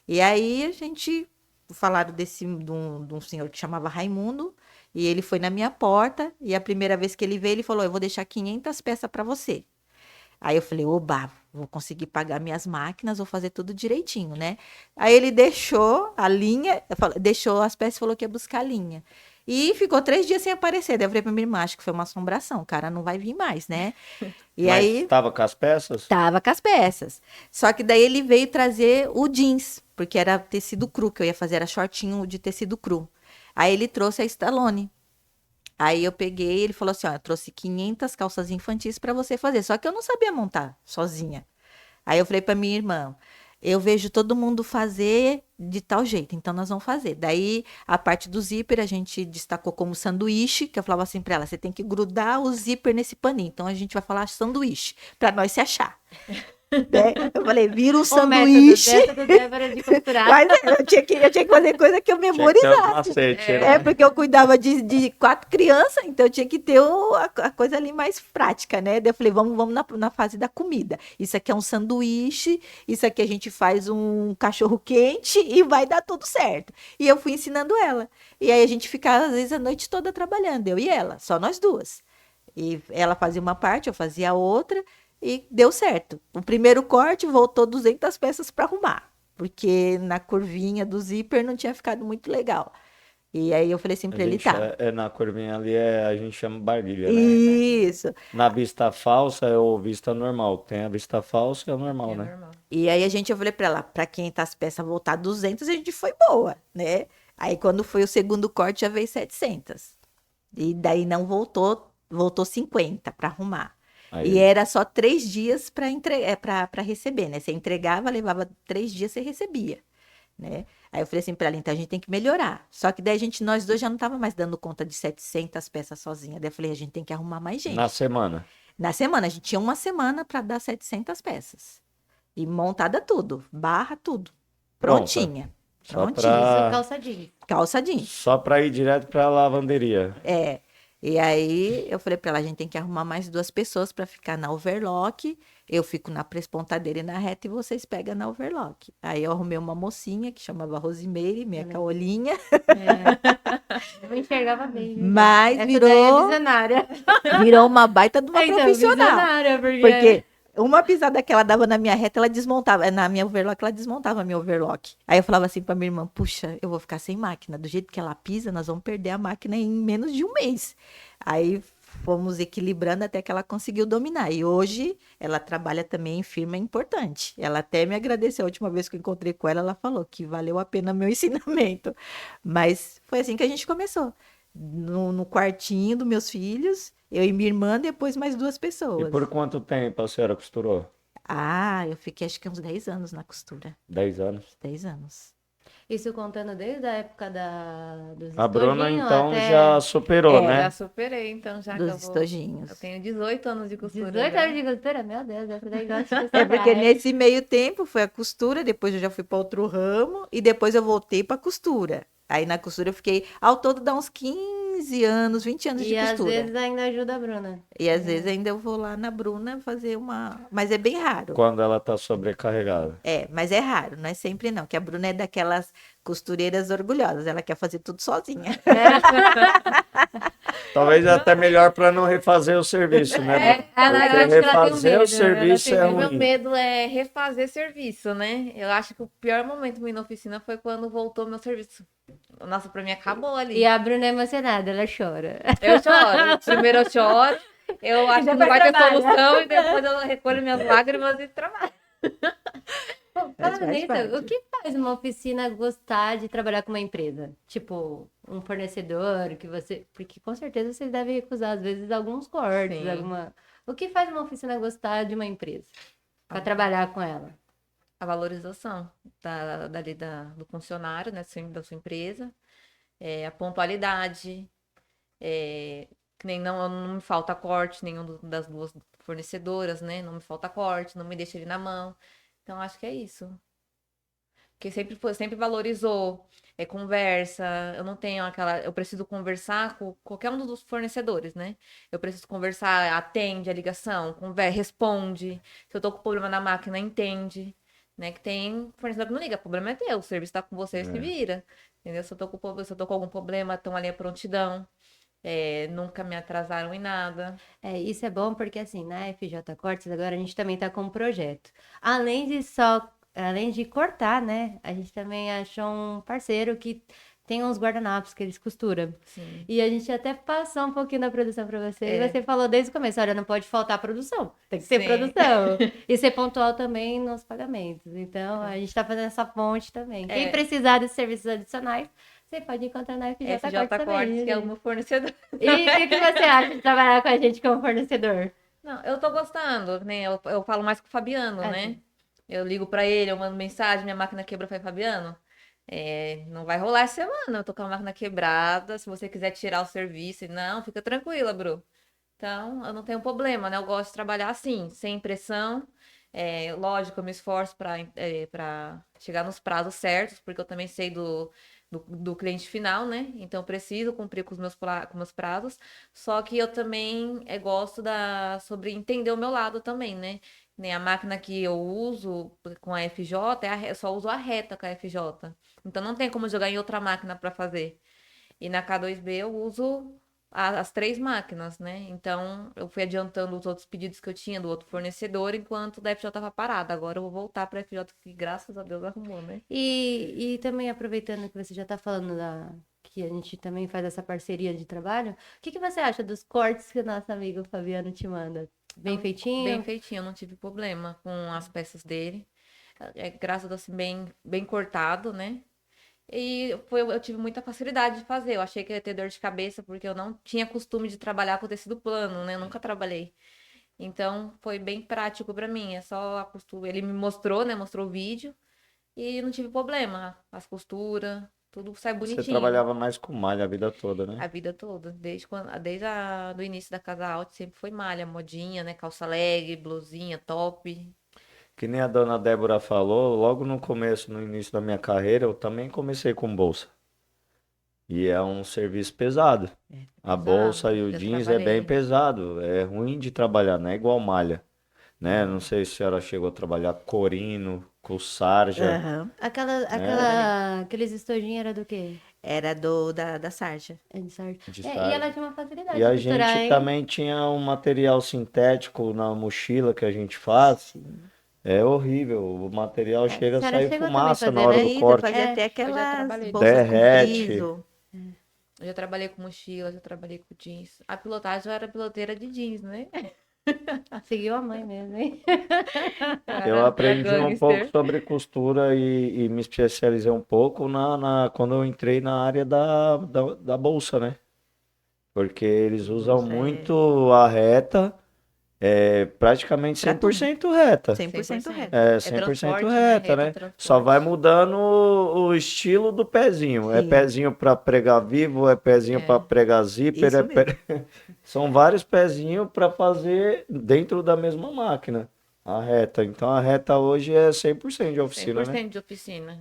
E aí a gente falaram de um senhor que chamava Raimundo, e ele foi na minha porta, e a primeira vez que ele veio, ele falou, eu vou deixar 500 peças pra você. Aí eu falei, oba, vou conseguir pagar minhas máquinas, vou fazer tudo direitinho, né? Aí ele deixou a linha, deixou as peças e falou que ia buscar a linha. E ficou 3 dias sem aparecer. Daí eu falei pra minha irmã, acho que foi uma assombração, o cara não vai vir mais, né? E Mas aí estava com as peças? tava com as peças. Só que daí ele veio trazer o jeans, porque era tecido cru, que eu ia fazer, era shortinho de tecido cru. Aí ele trouxe a Stallone. Aí eu peguei, ele falou assim, ó, eu trouxe 500 calças infantis para você fazer. Só que eu não sabia montar sozinha. Aí eu falei para minha irmã, eu vejo todo mundo fazer de tal jeito, então nós vamos fazer. Daí a parte do zíper a gente destacou como sanduíche, que eu falava assim para ela, você tem que grudar o zíper nesse paninho. Então a gente vai falar sanduíche, para nós se achar. Né? Eu falei, vira um sanduíche. O método Débora de costurar. Mas eu tinha que fazer coisa que eu Tinha que ter memorizasse. os macetes, É, né? porque eu cuidava de 4 crianças, então eu tinha que ter a coisa ali mais prática, né? Daí eu falei, vamos na fase da comida. Isso aqui é um sanduíche, isso aqui a gente faz um cachorro quente e vai dar tudo certo. E eu fui ensinando ela. E aí a gente ficava, às vezes, a noite toda trabalhando, eu e ela, só nós duas. E ela fazia uma parte, eu fazia a outra, e deu certo. O primeiro corte voltou 200 peças para arrumar, porque na curvinha do zíper não tinha ficado muito legal. E aí eu falei assim para ele, tá. Na curvinha ali a gente chama barbilha, né? Isso. Na vista falsa é ou vista normal. Tem a vista falsa e a normal, É né? normal. E aí eu falei para ela, para 500 peças voltar 200, a gente foi boa, né? Aí quando foi o segundo corte já veio 700. E daí não voltou 50 para arrumar. Aí, E era só 3 dias para receber, né? Você entregava, levava 3 dias, você recebia, né? Aí eu falei assim para ela, então a gente tem que melhorar. Só que daí nós dois já não tava mais dando conta de 700 peças sozinha. Daí eu falei, a gente tem que arrumar mais gente. na semana. Na semana, a gente tinha uma semana para dar 700 peças. E montada tudo, barra tudo. Pronta. Prontinha. Só Prontinha. pra- Isso, calça jeans. Calça jeans. Só pra ir direto pra lavanderia. É. E aí eu falei para ela, a gente tem que arrumar mais 2 pessoas para ficar na overlock. Eu fico na prespontadeira e na reta e vocês pegam na overlock. Aí eu arrumei uma mocinha que chamava Rosimeire, minha caolinha. Eu enxergava bem. viu? Mas Essa daí é virou, visionária. virou uma baita de uma Então, profissional. visionária, Porque uma pisada que ela dava na minha reta, ela desmontava. Na minha overlock, ela desmontava a minha overlock. Aí eu falava assim pra minha irmã, puxa, eu vou ficar sem máquina. Do jeito que ela pisa, nós vamos perder a máquina em menos de um mês. Aí fomos equilibrando até que ela conseguiu dominar. E hoje ela trabalha também em firma importante. Ela até me agradeceu a última vez que eu encontrei com ela, ela falou que valeu a pena meu ensinamento. Mas foi assim que a gente começou. No quartinho dos meus filhos, eu e minha irmã, depois mais 2 E pessoas. por quanto tempo a senhora costurou? Ah, eu fiquei acho que uns 10 anos na costura. 10 anos. 10 anos. Isso contando desde a época dos A Bruna, estojinhos então, até já superou, É, né? Já superei, então, já que Dos eu vou... estojinhos. Eu tenho 18 anos de costura. 18 já. anos de costura? Meu Deus, essa daí gosta de É porque costurar. nesse meio tempo foi a costura, depois eu já fui para outro ramo e depois eu voltei para costura. Aí na costura eu fiquei, ao todo dá uns 15 15 anos, 20 anos de E às costura. vezes ainda ajuda a Bruna. E às vezes ainda eu vou lá na Bruna fazer uma. Mas é bem raro. Quando ela tá sobrecarregada. É, mas é raro, não é sempre não. Que a Bruna é daquelas costureiras orgulhosas, ela quer fazer tudo sozinha. Talvez até melhor para não refazer o serviço, né? Ela, eu Porque acho que ela tem um refazer medo. o serviço é O meu ruim. medo é refazer serviço, né? Eu acho que o pior momento pra mim na oficina foi quando voltou meu serviço. Nossa, pra mim acabou ali. E a Bruna é emocionada, ela chora. Eu choro. Primeiro eu choro, eu acho que não vai ter solução e depois eu recolho minhas lágrimas e trabalho. Faz Falando nisso, parte. o que faz uma oficina gostar de trabalhar com uma empresa? Tipo, um fornecedor que você. Porque com certeza vocês devem recusar, às vezes, alguns cortes, Sim. alguma. O que faz uma oficina gostar de uma empresa? Pra trabalhar com ela? A valorização do funcionário, né, da sua empresa, a pontualidade, que nem não me falta corte, das duas fornecedoras, né? Não me falta corte, não me deixa ele na mão. Então, acho que é isso. Porque sempre valorizou, conversa. Eu não tenho aquela. Eu preciso conversar com qualquer um dos fornecedores, né? Eu preciso conversar, atende a ligação, responde. Se eu tô com problema na máquina, entende. Né? Que tem fornecedor que não liga, o problema é teu, o serviço tá com você, se vira. Entendeu? Se eu tô com algum problema, estão ali a prontidão. Nunca me atrasaram em nada. Isso é bom porque, assim, na FJ Cortes, agora a gente também tá com um projeto. Além de cortar, né? A gente também achou um parceiro que tem uns guardanapos que eles costuram. Sim. E a gente até passou um pouquinho da produção para você. E você falou desde o começo, olha, não pode faltar produção. Tem que ter Sim. produção. E ser pontual também nos pagamentos. Então, a gente está fazendo essa ponte também. Quem precisar de serviços adicionais, você pode encontrar na FJ FJ Cortes Cortes, também. que é o meu fornecedor. E o que você acha de trabalhar com a gente como fornecedor? Não, eu tô gostando, né? Eu falo mais com o Fabiano, né? Sim. Eu ligo pra ele, eu mando mensagem, minha máquina quebrou, foi Fabiano. Não vai rolar essa semana, eu tô com a máquina quebrada. Se você quiser tirar o serviço, não, fica tranquila, Bru. Então, eu não tenho problema, né? Eu gosto de trabalhar assim, sem pressão. Lógico, eu me esforço para chegar nos prazos certos, porque eu também sei do cliente final, né? Então, eu preciso cumprir com com meus prazos. Só que eu também gosto sobre entender o meu lado também, né? Nem a máquina que eu uso com a FJ, eu só uso a reta com a FJ. Então, não tem como jogar em outra máquina para fazer. E na K2B eu uso as três máquinas, né? Então, eu fui adiantando os outros pedidos que eu tinha do outro fornecedor, enquanto o da FJ estava parada. Agora eu vou voltar para a FJ, que graças a Deus arrumou, né? E também aproveitando que você já está falando que a gente também faz essa parceria de trabalho, o que você acha dos cortes que o nosso amigo Fabiano te manda? Bem feitinho? Bem feitinho, eu não tive problema com as peças dele. Graças a Deus, assim, bem cortado, né? E eu tive muita facilidade de fazer. Eu achei que ia ter dor de cabeça, porque eu não tinha costume de trabalhar com tecido plano, né? Eu nunca trabalhei. Então, foi bem prático pra mim. É só a costura. Ele me mostrou, né? Mostrou o vídeo. E não tive problema. As costuras, tudo sai Você bonitinho. trabalhava mais com malha a vida toda, né? A vida toda. Desde do início da Casa Alta, sempre foi malha, modinha, né? Calça leg, blusinha, top. Que nem a dona Débora falou, logo no começo, no início da minha carreira, eu também comecei com bolsa. E é um serviço pesado. A bolsa e o eu jeans é bem trabalhei. pesado. É ruim de trabalhar, não é igual malha. Né? Não sei se a senhora chegou a trabalhar corino, com sarja. Aham. Aqueles estojinhos era do quê? Era da Sarja. É de sarja. De E sarja. ela tinha uma facilidade E a de costurar, gente hein? também tinha um material sintético na mochila que a gente faz. É horrível. O material chega a senhora sair chegou fumaça também na a fazer, hora né? do Isso, corte. fazia até já aquelas trabalhei. bolsas com Derrete. friso. Eu já trabalhei com mochila, já trabalhei com jeans. A pilotagem eu era piloteira de jeans, né? Seguiu a mãe mesmo, hein? Eu aprendi um pouco gangster. sobre costura e me especializei um pouco quando eu entrei na área da bolsa, né? Porque eles usam Bolsa muito a reta, praticamente Pra tudo. 100% reta. 100% reto. É É 100% transporte, né? reta, né? Transporte. Só vai mudando o estilo do pezinho. É Sim. pezinho para pregar vivo, é pezinho para pregar zíper, Isso mesmo. são vários pezinhos para fazer dentro da mesma máquina, a reta. Então a reta hoje é 100% de oficina, 100% né? de oficina.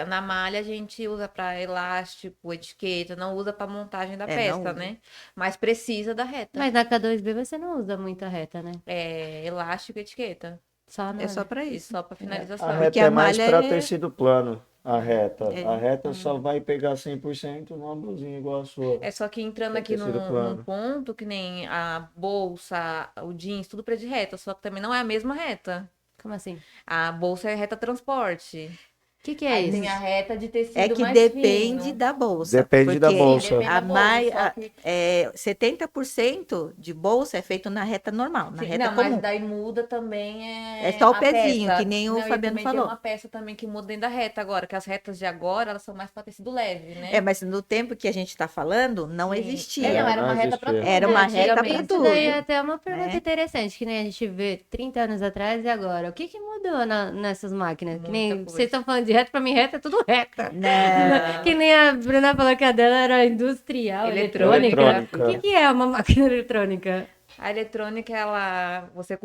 Na malha a gente usa para elástico, etiqueta, não usa para montagem da Não peça, usa. né? Mas precisa da reta. Mas na K2B você não usa muita reta, né? É elástico e etiqueta. Só na... É só para E isso. só para A finalização. reta Porque é a mais malha para é- tecido plano, a reta. É. A reta só vai pegar 100% numa blusinha igual a sua. É só que entrando É aqui tecido num plano. ponto que nem a bolsa, o jeans, tudo para de reta, só que também não é a mesma reta. Como assim? A bolsa é reta transporte. O que é Aí isso? tem a reta de tecido É que mais depende fino. da bolsa. Depende da porque bolsa. Depende A da bolsa, mai, só que- 70% de bolsa é feito na reta normal, na Sim, reta não, comum. mas daí muda também É só o a pezinho, peça. que nem o Não, e Fabiano também falou. tem uma peça também que muda dentro da reta agora, que as retas de agora, elas são mais para tecido leve, né? É, mas no tempo que a gente está falando, não Sim. existia. É, não, era Não uma reta para existia. tudo. Era uma né? reta pra Antigamente. Isso daí é tudo, até uma pergunta né? interessante, que nem a gente vê 30 anos atrás e agora. O que mudou nessas máquinas? Que Muita nem coisa. vocês estão falando de reta, pra mim reta é tudo reta. Não. Que nem a Bruna falou que a dela era industrial, eletrônica. Eletrônica. O que é uma máquina eletrônica? A eletrônica,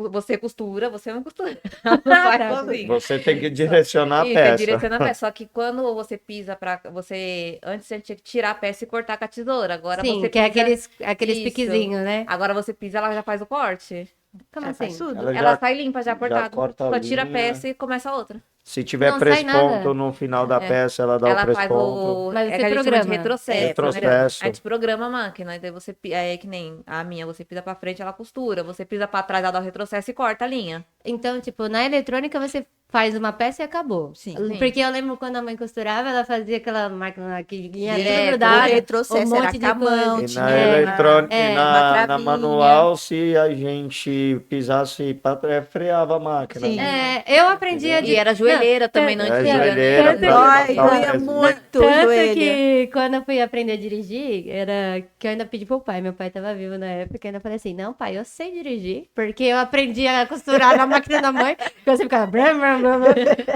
você costura, você não costura. Ela não faz sozinha. Você tem que direcionar a Isso, peça. direciona a peça. Só que quando você pisa para você, antes você tinha que tirar a peça e cortar com a tesoura. Agora Sim, você que é pisa, aqueles Isso. piquezinhos, né? agora você pisa, ela já faz o corte. Como Ela assim? faz tudo. Ela Ela já, sai limpa já cortada. corta a Só tira a linha. peça e começa a outra. Se tiver Não sai nada. presponto no final da É. peça, ela dá o Ela faz presponto. Mas é você que a gente chama de programa. retrocesso. Retrocesso. Né? A gente programa a máquina. E daí você. É que nem a minha, você pisa pra frente, ela costura. Você pisa pra trás, ela dá o retrocesso e corta a linha. Então, tipo, na eletrônica você faz uma peça e acabou. Sim. Porque eu lembro quando a mãe costurava, ela fazia aquela máquina lá que vinha Direto, tudo grudado, o retrocesso um era monte com a de coisa. mão, E tinha na uma- eletrônica, é, e uma na travinha. manual, se a gente pisasse para trás, freava a máquina. Sim. né? Eu aprendi a E era joelheira também, não É antiga. joelheira, Tanto- pra Dói, botar o doía pezinho. muito o Tanto joelho. que quando eu fui aprender a dirigir, era que eu ainda pedi pro pai. Meu pai tava vivo na época, e eu ainda falei assim: não, pai, eu sei dirigir, porque eu aprendi a costurar na máquina da mãe, que você ficava. Brum, brum, brum, brum.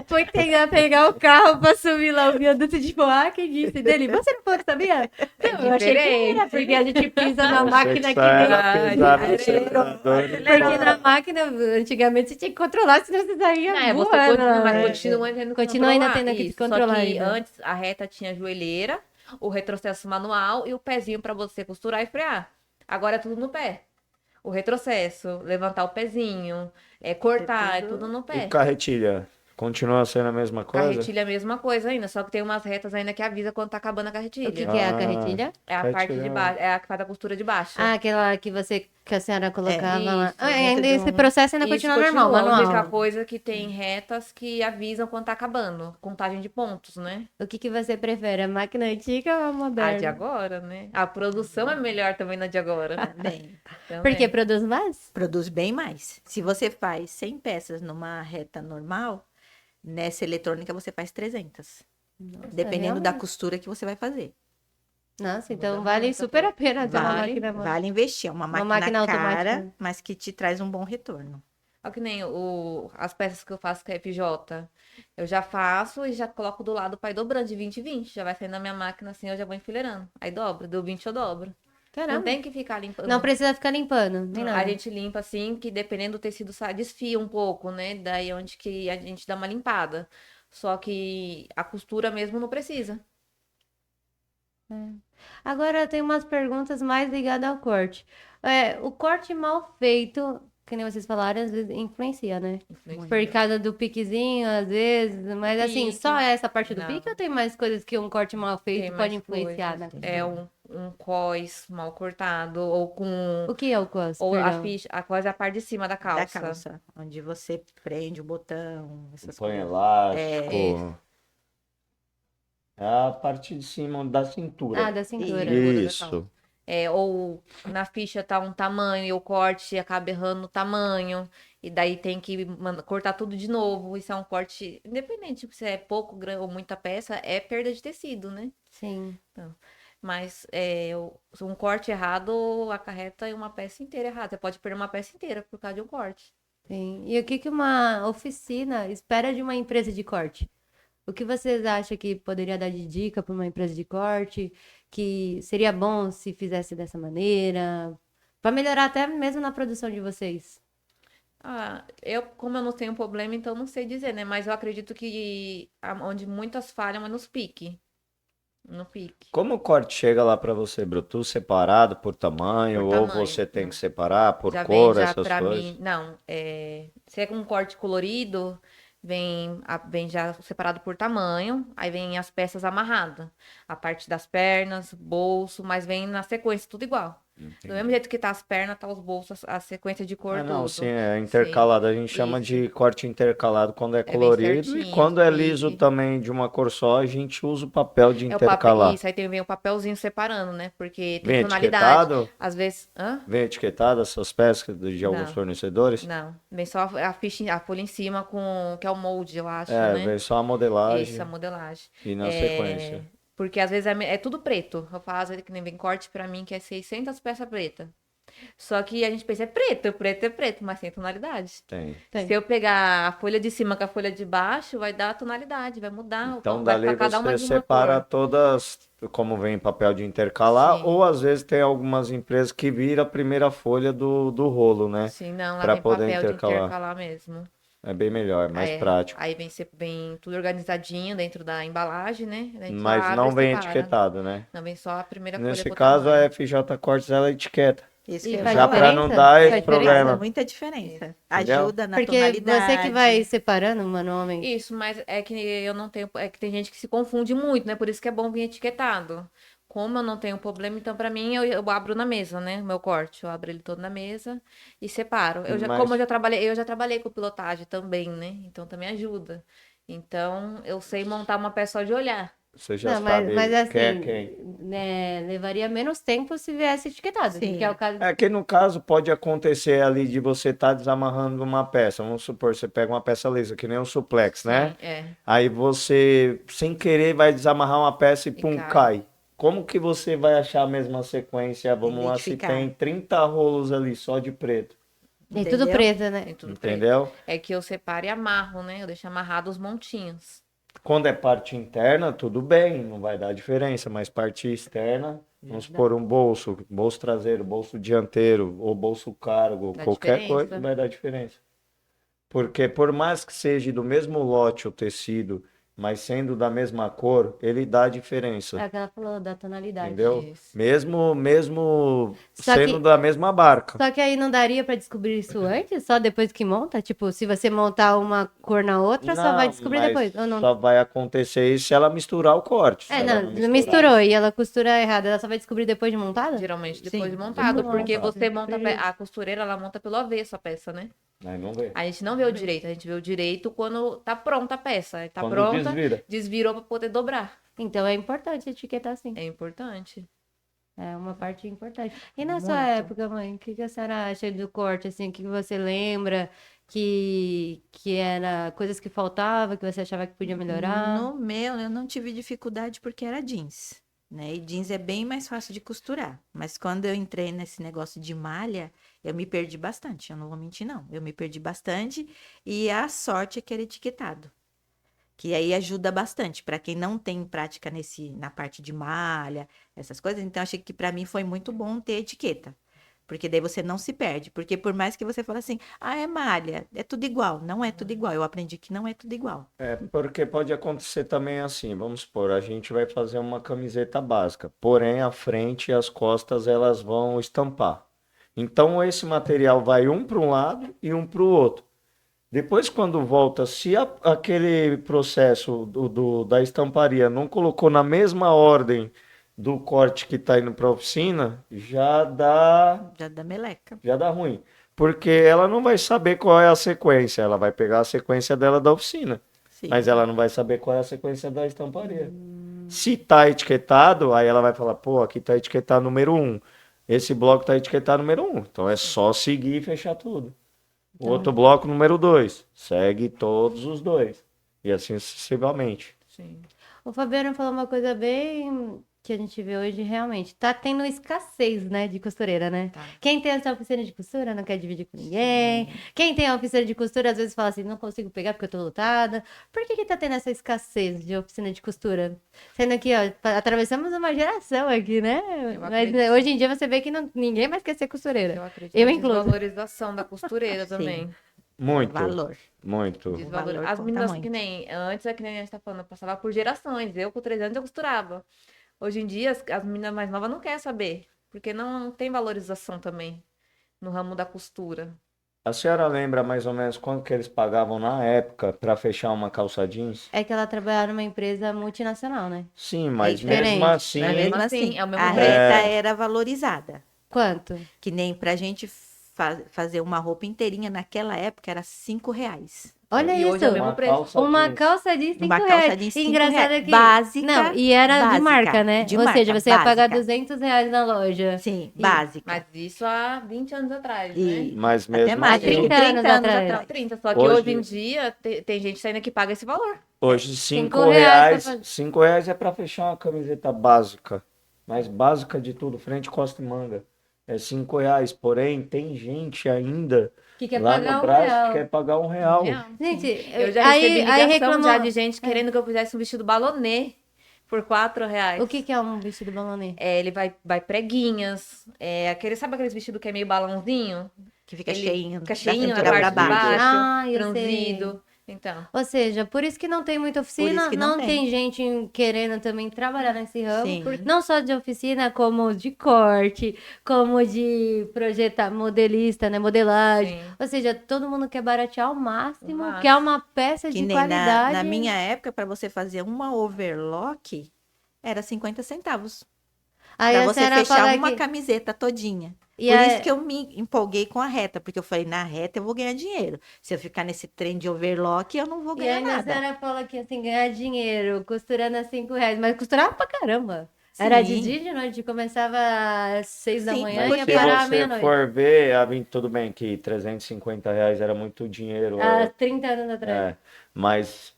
Fui tentar pegar o carro pra subir lá o viaduto de Poá, quem disse dele? Você não falou que sabia? Não, eu achei que era, diferente. porque a gente pisa na Achei máquina que que só era nem. pisar no diferente. acelerador. Porque na máquina, antigamente, você tinha que controlar, senão você saía Não, você voando. continua, mas né? continua tendo que Continua ainda controlar. tendo que Isso, controlar Só que ainda. antes a reta tinha a joelheira, o retrocesso manual e o pezinho pra você costurar e frear. Agora é tudo no pé. O retrocesso, levantar o pezinho, cortar, é tudo no E pé. carretilha? Continua sendo a mesma coisa? Carretilha é a mesma coisa ainda, só que tem umas retas ainda que avisa quando tá acabando a O que, carretilha. que é a Ah. carretilha? É a parte Carretilha de é- baixo, é a que faz a costura de baixo. Ah, aquela que a senhora colocava lá. Isso, Ah, dentro ainda de esse um- processo ainda Isso continua normal, A única manual. coisa que tem retas que avisam quando tá acabando. Contagem de pontos, né? O que você prefere, a máquina antiga ou a A moderna? de agora, né? A produção é melhor também na de agora. Bem, Também. Porque produz mais? produz bem mais. Se você faz 100 peças numa reta normal, nessa eletrônica você faz 300. Dependendo da realmente. costura que você vai fazer. Nossa, então Muda vale muito a super a pena ter uma Vale, máquina. vale investir. É uma máquina máquina cara, automática. mas que te traz um bom retorno. Olha que nem as peças que eu faço com a FJ. Eu já faço e já coloco do lado para ir dobrando de 20 em 20. Já vai saindo na minha máquina assim, eu já vou enfileirando. Aí dobra, deu 20 eu dobro. Não Caramba. tem que ficar limpando. Não precisa ficar limpando, nem nada. A gente limpa assim, que dependendo do tecido desfia um pouco, né? Daí onde que a gente dá uma limpada. Só que a costura mesmo não precisa. Agora tem umas perguntas mais ligadas ao corte. O corte mal feito, que nem vocês falaram, às vezes influencia, né? Por causa do piquezinho, às vezes. Mas assim, Pique. só essa parte do Não. pique ou tem mais coisas que um corte mal feito Tem pode mais influenciar na coisas. É um cós mal cortado, ou com. O que é o cos? Ou a Perdão. ficha, a cós é a parte de cima da calça. Da calça, onde você prende o botão, essas Põe coisas. elástico. É a parte de cima da cintura. Ah, da cintura. Isso. Ou na ficha tá um tamanho e o corte acaba errando o tamanho. E daí tem que cortar tudo de novo. Isso é um corte, independente se é pouco ou muita peça, é perda de tecido, né? Sim. Mas um corte errado acarreta uma peça inteira errada. Você pode perder uma peça inteira por causa de um corte. Sim. E o que uma oficina espera de uma empresa de corte? O que vocês acham que poderia dar de dica para uma empresa de corte? Que seria bom se fizesse dessa maneira? Para melhorar até mesmo na produção de vocês. Como eu não tenho problema, então não sei dizer, né? Mas eu acredito que onde muitas falham é nos piques. No pique. Como o corte chega lá pra você, Bruto? Separado por tamanho, Por ou tamanho, você tem não. que separar por Já vem cor, já essas pra coisas? mim. Não, se é com um corte colorido, vem já separado por tamanho, aí vem as peças amarradas. A parte das pernas, bolso, mas vem na sequência, tudo igual. Do mesmo Entendi. jeito que tá as pernas, tá os bolsos, a sequência de cor, Ah, não, sim, tudo. é Sim, intercalado. A gente chama isso. de corte intercalado quando é É bem colorido e certinho, os quando é liso piques. também de uma cor só, a gente usa o papel de É o papel, intercalar. isso, aí vem o papelzinho separando, né? Porque tem Vem tonalidade. etiquetado? Às vezes, hã? Vem etiquetado essas peças de alguns Não. fornecedores? Não, vem só a ficha, a folha em cima que é o molde, eu acho, É, né? vem só a Isso, a modelagem modelagem. e na É, sequência. porque às vezes é tudo preto. Eu faço que nem vem corte pra mim, que é 600 peças preta. Só que a gente pensa, preto é preto, mas tem tonalidade. Tem. Tem. Se eu pegar a folha de cima com a folha de baixo, vai dar a tonalidade, vai mudar, Então, vai dali ficar cada uma você de uma separa cor. todas, como vem em papel de intercalar, Sim, ou às vezes tem algumas empresas que vira a primeira folha do rolo, né? sim, não, lá Para vem poder papel de intercalar. intercalar mesmo. É bem melhor, mais prático. Aí vem tudo organizadinho dentro da embalagem, né? A gente só Mas abre não e vem separa. etiquetado, né? Não, vem só a primeira folha Nesse por caso, a tamanho. FJ Cortes ela etiqueta. Isso E que eu ia faz Já falar. para não diferença? dar esse Faz Faz problema, muita diferença. entendeu? Ajuda na Porque você que vai tonalidade. separando manualmente. Isso, mas é que eu não tenho. É que tem gente que se confunde muito, né? Por isso que é bom vir etiquetado. Como eu não tenho problema, então pra mim eu abro na mesa, né? O meu corte. Eu abro ele todo na mesa e separo. Como Mas eu já trabalhei com pilotagem também, né? Então também ajuda. Então eu sei montar uma peça só de olhar. você já Não, mas sabe quem é assim, quem. né, levaria menos tempo se viesse etiquetado, que é o Sim. caso. É que no caso pode acontecer ali de você estar desamarrando uma peça. Vamos supor, você pega uma peça lisa, que nem um suplex, né? Sim, é. Aí você, sem querer, vai desamarrar uma peça e E pum, cai. cai. Como que você vai achar a mesma sequência? Vamos lá, se Identificar. tem 30 rolos ali só de preto. Tem tudo Entendeu? preto, né? Tem tudo preto. Entendeu? É que eu separo e amarro, né? Eu deixo amarrado os montinhos. Quando é parte interna, tudo bem, não vai dar diferença, mas parte externa, vamos supor um bolso, bolso traseiro, bolso dianteiro ou bolso cargo, Dá qualquer diferença. coisa vai dar diferença. Porque por mais que seja do mesmo lote o tecido, mas sendo da mesma cor, ele dá diferença, É o que ela falou da tonalidade. entendeu? Isso. Mesmo Só sendo que, da mesma barca. só que aí não daria pra descobrir isso antes, só depois que monta? Tipo, se você montar uma cor na outra, só vai Não, descobrir mas depois, ou não? só vai acontecer isso se ela misturar o corte. Se É, ela não, não misturar, misturou e ela costura errado, ela só vai descobrir depois de montada? Geralmente depois Sim, de montado, depois de porque montado. você monta Entendi. a costureira, ela monta pelo avesso a peça, né? Aí não vê. A gente não vê o direito, a gente vê o direito quando tá pronta a peça. Aí tá Quando pronta, desvira. desvirou pra poder dobrar. Então é importante etiquetar assim. É importante. É uma parte importante. E na sua Muito. época, mãe, o que que a senhora acha do corte, assim, o que que você lembra que era coisas que faltava, que você achava que podia melhorar? No meu, eu não tive dificuldade porque era jeans, né? E jeans é bem mais fácil de costurar. Mas quando eu entrei nesse negócio de malha, eu me perdi bastante. Eu não vou mentir, não. Eu me perdi bastante e a sorte é que era etiquetado. Que aí ajuda bastante para quem não tem prática na parte de malha, essas coisas. Então, achei que para mim foi muito bom ter etiqueta. Porque daí você não se perde. Porque por mais que você fale assim, ah, é malha, é tudo igual. Não é tudo igual. Eu aprendi que não é tudo igual. É, porque pode acontecer também assim, vamos supor, a gente vai fazer uma camiseta básica, porém a frente e as costas elas vão estampar. Então esse material vai um para um lado e um para o outro. Depois quando volta, se aquele processo da estamparia não colocou na mesma ordem do corte que está indo para a oficina, Já da meleca. já dá ruim. Porque ela não vai saber qual é a sequência, ela vai pegar a sequência dela da oficina. Sim. Mas ela não vai saber qual é a sequência da estamparia. Se tá etiquetado, aí ela vai falar, pô, aqui tá etiquetado número 1. Esse bloco tá etiquetado número 1. Então é só seguir e fechar tudo. O outro bloco número 2. Segue todos os dois. E assim sucessivamente. Sim. O Fabiano falou uma coisa bem que a gente vê hoje realmente. Tá tendo escassez, né, de costureira, né? Tá. Quem tem essa oficina de costura não quer dividir com ninguém. Quem tem a oficina de costura às vezes fala assim, não consigo pegar porque eu tô lotada. Por que que tá tendo essa escassez de oficina de costura? Sendo que, ó, atravessamos uma geração aqui, né? Eu Mas acredito. hoje em dia você vê que ninguém mais quer ser costureira. Eu acredito Eu na incluso. desvalorização da costureira Sim. também. Muito, Valor. muito. Desvaloriza. valor As conta meninas muito. que nem antes, é que nem a gente tá falando, eu passava por gerações. Eu com 3 anos eu costurava. Hoje em dia as meninas mais novas não querem saber, porque não tem valorização também no ramo da costura. A senhora lembra mais ou menos quanto que eles pagavam na época para fechar uma calça jeans? É que ela trabalhava numa empresa multinacional, né? Sim, mas diferente. mesmo assim, Mas mesmo Mesmo assim, assim, é o mesmo a preço. reta era valorizada. Quanto? Que nem pra gente fazer uma roupa inteirinha naquela época era R$ 5. Olha E isso. hoje é o mesmo uma preço. calça Uma jeans. calça de 5 Uma reais. calça de 5 Engraçado reais. é que... Básica, Não, e era de básica, marca, né? de Ou seja, marca, você ia pagar básica. R$ 200 na loja. Sim, E- básica. Mas isso há 20 anos atrás, né? E Mas até mesmo mais, assim, acho que 30 30 anos anos atrás. atrás. 30, só que Hoje- hoje em dia tem gente saindo que paga esse valor. hoje Cinco R$ reais pra fazer. 5 reais é para fechar uma camiseta básica. Mas básica de tudo, frente, costa e manga. É R$ 5. Porém, tem gente ainda Que quer lá pagar no um Brás real. que quer pagar R$ 1. Real. Gente, Eu já aí, recebi aí ligação reclamou... já de gente querendo que eu fizesse um vestido balonê por R$ 4. O que que é um vestido balonê? É, ele vai preguinhas, sabe aqueles vestidos que é meio balãozinho? Que fica Ele cheinho, fica da cheinho na cintura parte pra de baixo. baixo, Ah, eu franzido. Então, Ou seja, por isso que não tem muita oficina, isso que não não tem. tem gente querendo também trabalhar nesse ramo, Sim. não só de oficina, como de corte, como de projetar modelista, né, modelagem. sim. Ou seja, todo mundo quer baratear ao máximo, O máximo. quer uma peça Que de nem qualidade. na minha época, para você fazer uma overlock, era 50 centavos. Aí Para a você senhora fechar fala uma que... camiseta todinha. E Por a- isso que eu me empolguei com a reta, porque eu falei, na reta eu vou ganhar dinheiro. Se eu ficar nesse trem de overlock, eu não vou E ganhar ainda a nada. senhora fala que assim, ganhar dinheiro costurando a R$ 5, mas costurava pra caramba. Era de Sim. dia e de noite, começava às 6 da Sim, manhã e Mas ia se parar à você meia-noite. for ver, tudo bem que R$ 350 era muito dinheiro. Há 30 anos atrás. É, mas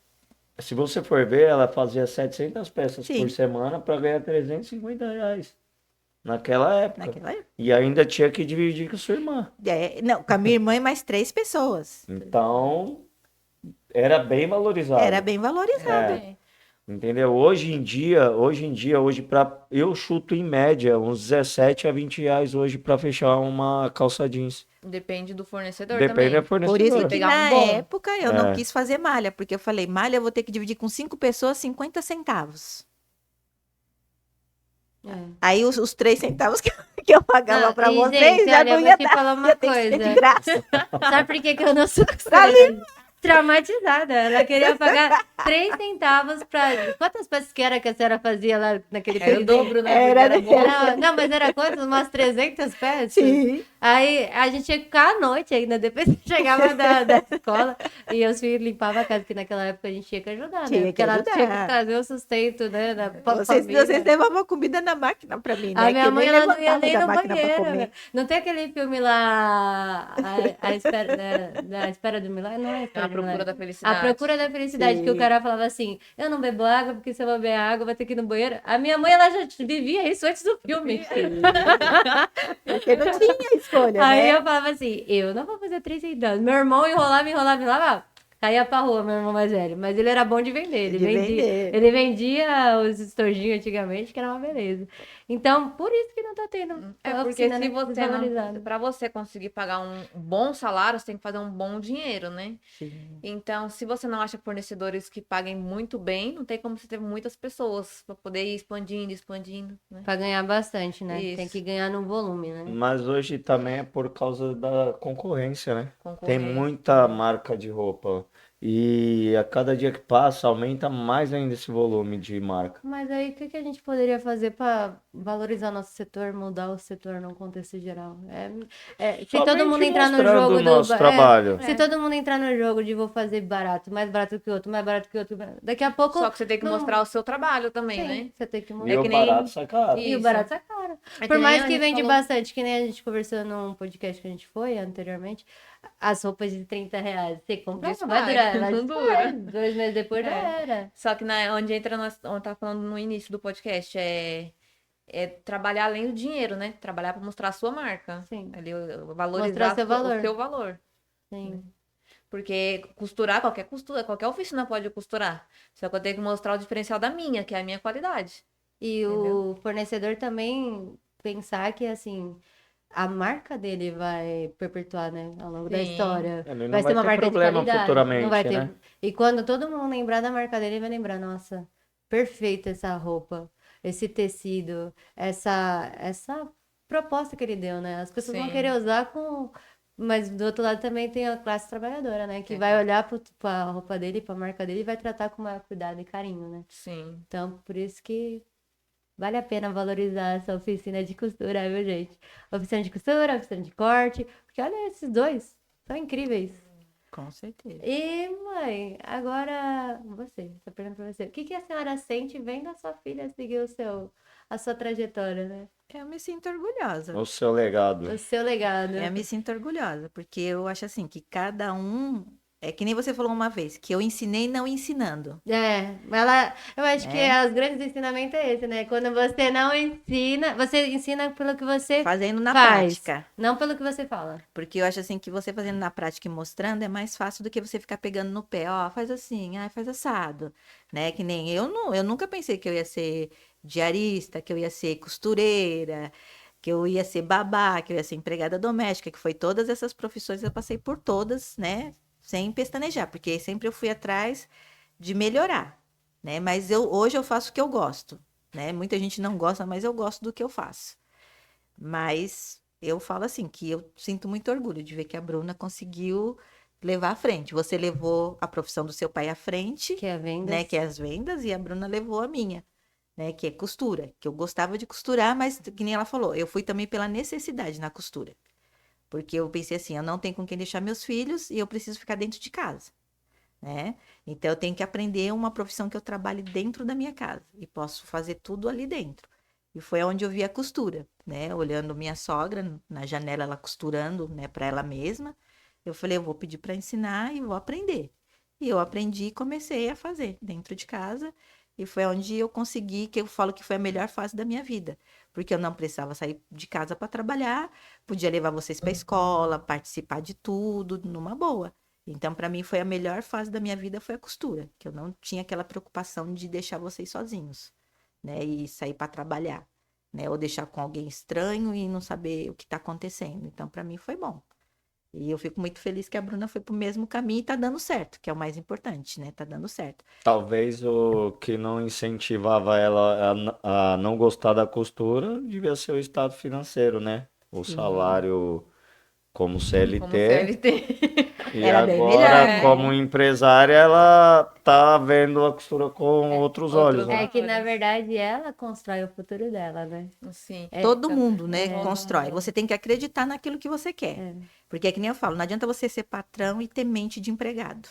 se você for ver, ela fazia 700 peças Sim. por semana para ganhar R$ 350 naquela época. Naquela época. E ainda tinha que dividir com a sua irmã. Não, com a minha irmã e mais 3 pessoas. Então, era bem valorizado. Era bem valorizado. É, entendeu? Hoje eu chuto em média uns 17 a R$ 20 hoje para fechar uma calça jeans. Depende do fornecedor Depende da também. Por fornecedora. isso que Pegar um na bom. época eu não É. quis fazer malha, porque eu falei, malha eu vou ter que dividir com 5 pessoas 50 centavos. É. Aí os 3 centavos que eu pagava Não, para e, vocês gente, já olha, não eu ia vou te dar, falar uma ia ter que ser de coisa. graça. Sabe por que que eu não sou costureira? Traumatizada. Ela queria pagar 3 centavos pra... Quantas peças que era que a senhora fazia lá naquele Era o período? dobro, né? Porque Era, era bom. Não, mas era quantas? Umas 300 peças? Sim. Aí a gente tinha que ficar à noite ainda, depois que chegava da escola e os filhos limpavam a casa, que naquela época a gente tinha que ajudar, né? Tinha Porque que ela ajudar. tinha que trazer o sustento, né? Da Vocês família. levavam comida na máquina para mim, né? A minha Que eu mãe, nem ela não ia levantava nem da no máquina pra banheiro. comer. Não tem aquele filme lá, A Espera, da Espera do Milagre? Não é A Espera A do procura Milagre. da felicidade. A Procura da Felicidade, que o Sim. cara falava assim, eu não bebo água, porque se eu beber água, vai ter que ir no banheiro. A minha mãe, ela já vivia isso antes do filme. Porque não tinha escolha, Aí né? eu falava assim, eu não vou fazer 30 anos. Meu irmão enrolava, caía pra rua, meu irmão mais velho. Mas ele era bom de vender, De vender. ele vendia os estojinhos antigamente, que era uma beleza. Então, por isso que não tá tendo É a porque oficina, se né, você desvalorizada. para você conseguir pagar um bom salário, você tem que fazer um bom dinheiro, né? Sim. Então, se você não acha fornecedores que paguem muito bem, não tem como você ter muitas pessoas para poder ir expandindo, né? Pra ganhar bastante, né? Tem Isso. que ganhar no volume, né? Mas hoje também é por causa da concorrência, né? Tem Concorrência. muita marca de roupa. E a cada dia que passa, aumenta mais ainda esse volume de marca. Mas aí, o que que a gente poderia fazer para valorizar nosso setor, mudar o setor num contexto geral? Se todo Somente mundo entrar no mostrando jogo o nosso do... trabalho. se todo mundo entrar no jogo de vou fazer barato, mais barato que o outro, mais barato que o outro, daqui a pouco... Só que você tem que não- mostrar o seu trabalho também, Sim, né? você tem que E mudar. o que nem- barato sai caro. E o Isso. barato é caro. É que Por nem mais a que gente vende falou. bastante, que nem a gente conversou num podcast que a gente foi anteriormente, as roupas de R$ 30, você compra, não vai Desfaz, durar, ela não desfaz. dura. 2 meses depois já É. era. Só que onde entra, onde tá falando no início do podcast, é trabalhar além do dinheiro, né? Trabalhar para mostrar a sua marca. Sim. Ali, valorizar Mostrar seu valor. o seu valor. Sim. Porque qualquer oficina pode costurar. Só que eu tenho que mostrar o diferencial da minha, que é a minha qualidade. E o fornecedor também pensar que, assim, a marca dele vai perpetuar, né, ao longo da Sim. história. Ele não Vai ser uma ter marca de problema qualidade. futuramente, Não vai ter. né? E quando todo mundo lembrar da marca dele, vai lembrar, nossa, perfeita essa roupa, esse tecido, essa proposta que ele deu, né? As pessoas vão Sim. querer usar com. Mas do outro lado também tem a classe trabalhadora, né? Que É. vai olhar pra roupa dele, pra marca dele e vai tratar com maior cuidado e carinho, né? Sim. Então, por isso que vale a pena valorizar essa oficina de costura, viu, gente? Oficina de costura, oficina de corte. Porque olha, esses dois são incríveis. Com certeza. E, mãe, agora essa pergunta pra você. O que que a senhora sente vendo a sua filha seguir a sua trajetória, né? Eu me sinto orgulhosa. O seu legado. O seu legado. Eu me sinto orgulhosa, porque eu acho assim que cada um. É que nem você falou uma vez, que eu ensinei não ensinando. Eu acho que É. os grandes ensinamentos é esse, né? Quando você não ensina, você ensina pelo que você Fazendo na faz, prática. não pelo que você fala. Porque eu acho assim que você fazendo na prática e mostrando é mais fácil do que você ficar pegando no pé. Ó, faz assim, faz assado. Né? Que nem eu nunca pensei que eu ia ser diarista, que eu ia ser costureira, que eu ia ser babá, que eu ia ser empregada doméstica, que foi todas essas profissões, eu passei por todas, né? Sem pestanejar, porque sempre eu fui atrás de melhorar, né? Mas hoje eu faço o que eu gosto, né? Muita gente não gosta, mas eu gosto do que eu faço. Mas eu falo assim, que eu sinto muito orgulho de ver que a Bruna conseguiu levar à frente. Você levou a profissão do seu pai à frente, Que é vendas. né? Que é as vendas, e a Bruna levou a minha, né? Que é costura. Que eu gostava de costurar, mas que nem ela falou, eu fui também pela necessidade na costura. Porque eu pensei assim, eu não tenho com quem deixar meus filhos e eu preciso ficar dentro de casa, né? Então eu tenho que aprender uma profissão que eu trabalhe dentro da minha casa e posso fazer tudo ali dentro. E foi onde eu vi a costura, né? Olhando minha sogra na janela, ela costurando, né, para ela mesma. Eu falei, eu vou pedir para ensinar e vou aprender. E eu aprendi e comecei a fazer dentro de casa. E foi onde eu consegui, que eu falo que foi a melhor fase da minha vida. Porque eu não precisava sair de casa para trabalhar, podia levar vocês para a escola, participar de tudo, numa boa. Então, para mim, foi a melhor fase da minha vida, foi a costura. Que eu não tinha aquela preocupação de deixar vocês sozinhos, né? E sair para trabalhar, né? Ou deixar com alguém estranho e não saber o que está acontecendo. Então, para mim, foi bom. E eu fico muito feliz que a Bruna foi pro mesmo caminho e tá dando certo, que é o mais importante, né? Tá dando certo. Talvez o que não incentivava ela a não gostar da costura devia ser o estado financeiro, né? O Sim. salário como Como CLT. CLT. E Era bem agora, melhor, né? como empresária, ela tá vendo a costura com outros olhos, outros né? É que, na verdade, ela constrói o futuro dela, né? Sim. Todo mundo, né, Todo constrói. mundo. Você tem que acreditar naquilo que você quer. É. Porque é que nem eu falo, não adianta você ser patrão e ter mente de empregado.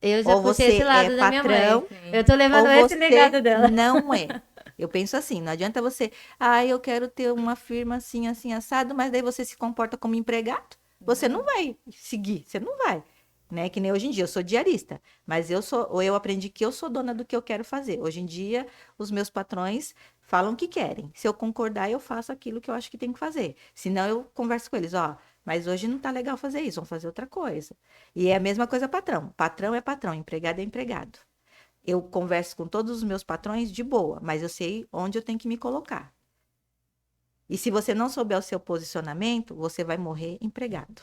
Eu já Ou puxei você esse lado é da minha patrão, mãe. Sim. Eu tô levando ou esse você legado dela. não é. Eu penso assim, não adianta você, eu quero ter uma firma assim, assim, assado, mas daí você se comporta como empregado. Você não vai seguir, você não vai. Né? Que nem hoje em dia, eu sou diarista, mas eu aprendi que eu sou dona do que eu quero fazer. Hoje em dia, os meus patrões falam o que querem. Se eu concordar, eu faço aquilo que eu acho que tem que fazer. Senão, eu converso com eles, mas hoje não tá legal fazer isso, vamos fazer outra coisa. E é a mesma coisa patrão. Patrão é patrão, empregado é empregado. Eu converso com todos os meus patrões de boa, mas eu sei onde eu tenho que me colocar. E se você não souber o seu posicionamento, você vai morrer empregado.